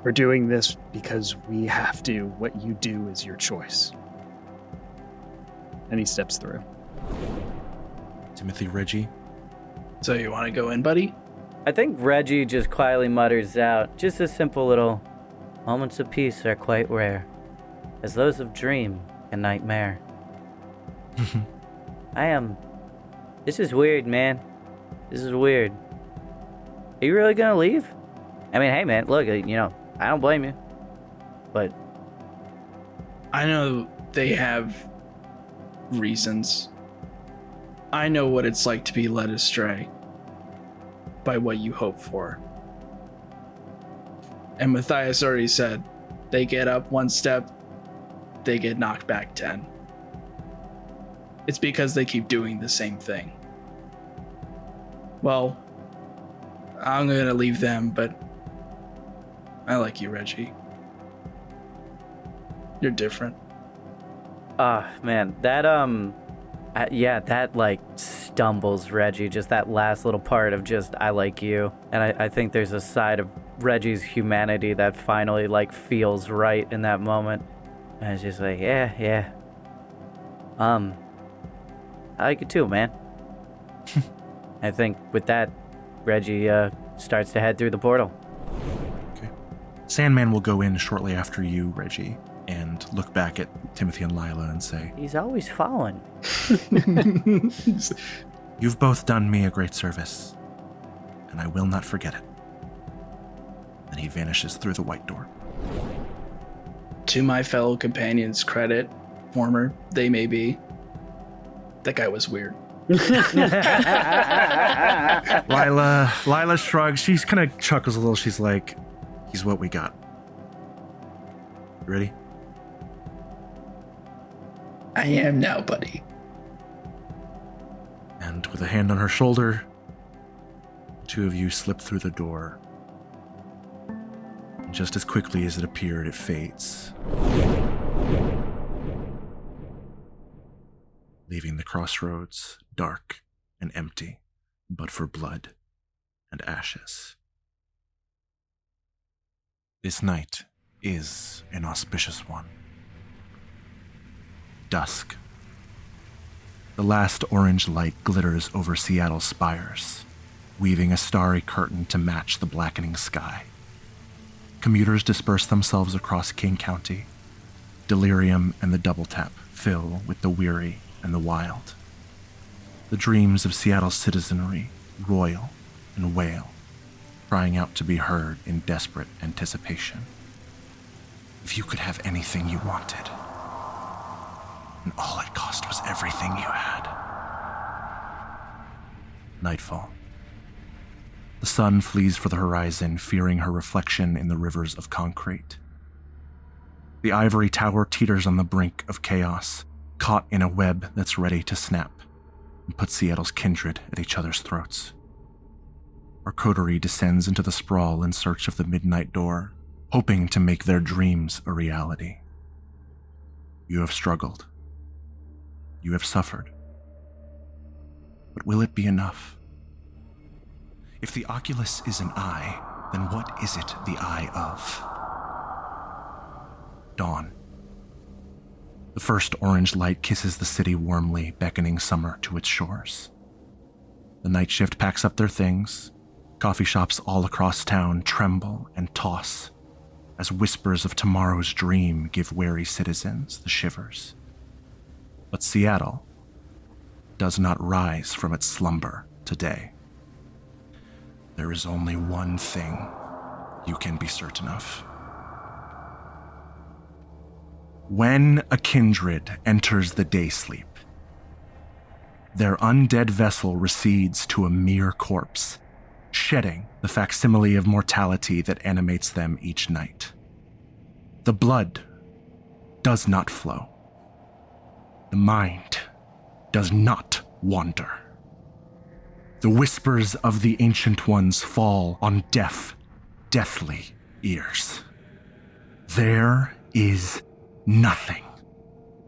We're doing this because we have to. What you do is your choice." And he steps through. Timothy, Reggie. So you want to go in, buddy? I think Reggie just quietly mutters out, just a simple little, "Moments of peace are quite rare, as those of dream and nightmare." This is weird, man. This is weird. Are you really gonna leave? I mean, hey, man, look, I don't blame you. But I know they have reasons. I know what it's like to be led astray by what you hope for. And Mathias already said, they get up one step, they get knocked back 10. It's because they keep doing the same thing. Well, I'm gonna leave them, but I like you, Reggie. You're different. Man, that, that, like, stumbles Reggie, just that last little part of just, I like you. And I think there's a side of Reggie's humanity that finally, like, feels right in that moment. And it's just like, yeah. I like it too, man. I think with that, Reggie, starts to head through the portal. Okay. Sandman will go in shortly after you, Reggie, and look back at Timothy and Lila and say, "He's always following." "You've both done me a great service, and I will not forget it." And he vanishes through the white door. To my fellow companions' credit, former they may be, that guy was weird. Lila shrugs. She kind of chuckles a little. She's like, "He's what we got." You ready? I am now, buddy. And with a hand on her shoulder, the two of you slip through the door. And just as quickly as it appeared, it fades, leaving the crossroads dark and empty, but for blood and ashes. This night is an auspicious one. Dusk. The last orange light glitters over Seattle's spires, weaving a starry curtain to match the blackening sky. Commuters disperse themselves across King County. Delirium and the double tap fill with the weary and the wild. The dreams of Seattle's citizenry roil and wail, crying out to be heard in desperate anticipation. If you could have anything you wanted, and all it cost was everything you had. Nightfall. The sun flees for the horizon, fearing her reflection in the rivers of concrete. The ivory tower teeters on the brink of chaos, caught in a web that's ready to snap and put Seattle's kindred at each other's throats. Our coterie descends into the sprawl in search of the midnight door, hoping to make their dreams a reality. You have struggled. You have suffered. But will it be enough? If the oculus is an eye, then what is it the eye of? Dawn. The first orange light kisses the city warmly, beckoning summer to its shores. The night shift packs up their things. Coffee shops all across town tremble and toss as whispers of tomorrow's dream give wary citizens the shivers. But Seattle does not rise from its slumber today. There is only one thing you can be certain of. When a kindred enters the day sleep, their undead vessel recedes to a mere corpse, shedding the facsimile of mortality that animates them each night. The blood does not flow. The mind does not wander. The whispers of the Ancient Ones fall on deaf, deathly ears. There is nothing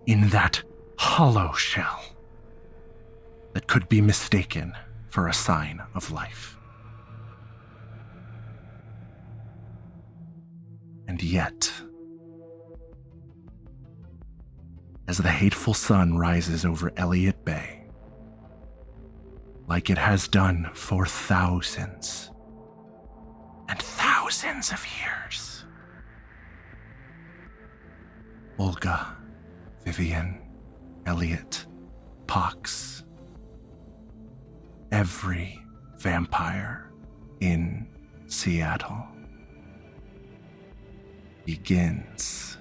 in that hollow shell that could be mistaken for a sign of life. And yet, as the hateful sun rises over Elliott Bay, like it has done for thousands and thousands of years, Olga, Vivian, Elliot, Pox, every vampire in Seattle begins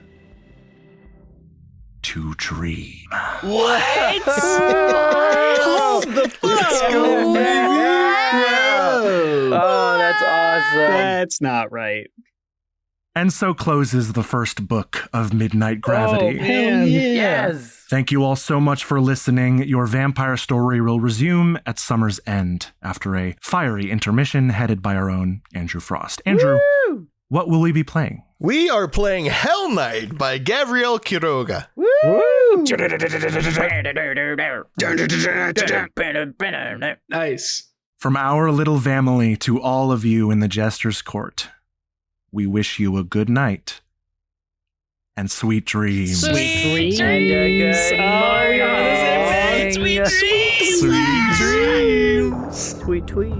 to dream. What? Hold the fuck! Oh, that's awesome. That's not right. And so closes the first book of Midnight Gravity. Oh, man. Yes. Thank you all so much for listening. Your vampire story will resume at summer's end after a fiery intermission headed by our own Andrew Frost. Andrew, what will we be playing? We are playing Hell Night by Gabriel Quiroga. Nice. From our little family to all of you in the Jester's Court, we wish you a good night and sweet dreams. Sweet dreams. And a good Sweet dreams. Sweet dreams. Tweet, tweet.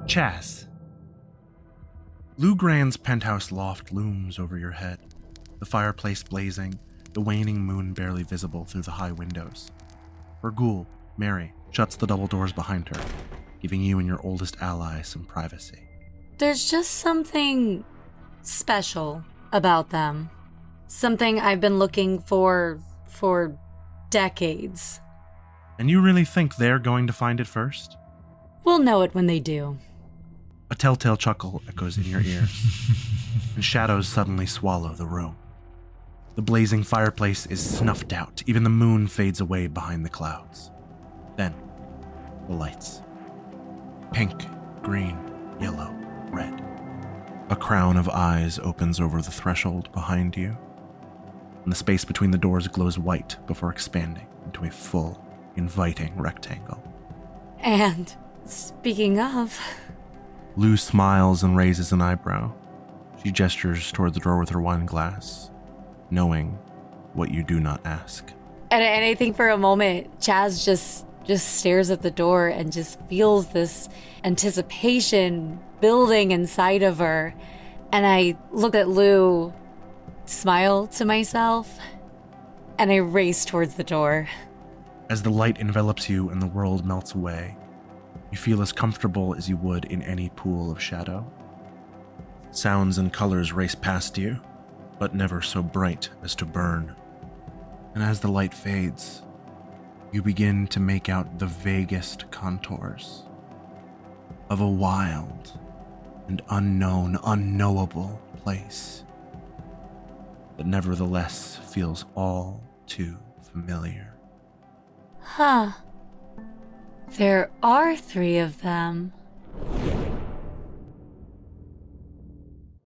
Chaz. Lou Grand's penthouse loft looms over your head, the fireplace blazing, the waning moon barely visible through the high windows. Her ghoul, Mary, shuts the double doors behind her, giving you and your oldest ally some privacy. There's just something special about them. Something I've been looking for decades. And you really think they're going to find it first? We'll know it when they do. A telltale chuckle echoes in your ears, and shadows suddenly swallow the room. The blazing fireplace is snuffed out. Even the moon fades away behind the clouds. Then, the lights. Pink, green, yellow, red. A crown of eyes opens over the threshold behind you, and the space between the doors glows white before expanding into a full, inviting rectangle. And speaking of... Lou smiles and raises an eyebrow. She gestures toward the door with her wine glass, knowing what you do not ask. And I think for a moment, Chaz just stares at the door and just feels this anticipation building inside of her. And I look at Lou, smile to myself, and I race towards the door. As the light envelops you and the world melts away, you feel as comfortable as you would in any pool of shadow. Sounds and colors race past you, but never so bright as to burn. And as the light fades, you begin to make out the vaguest contours of a wild and unknown, unknowable place that nevertheless feels all too familiar. Huh. There are 3 of them.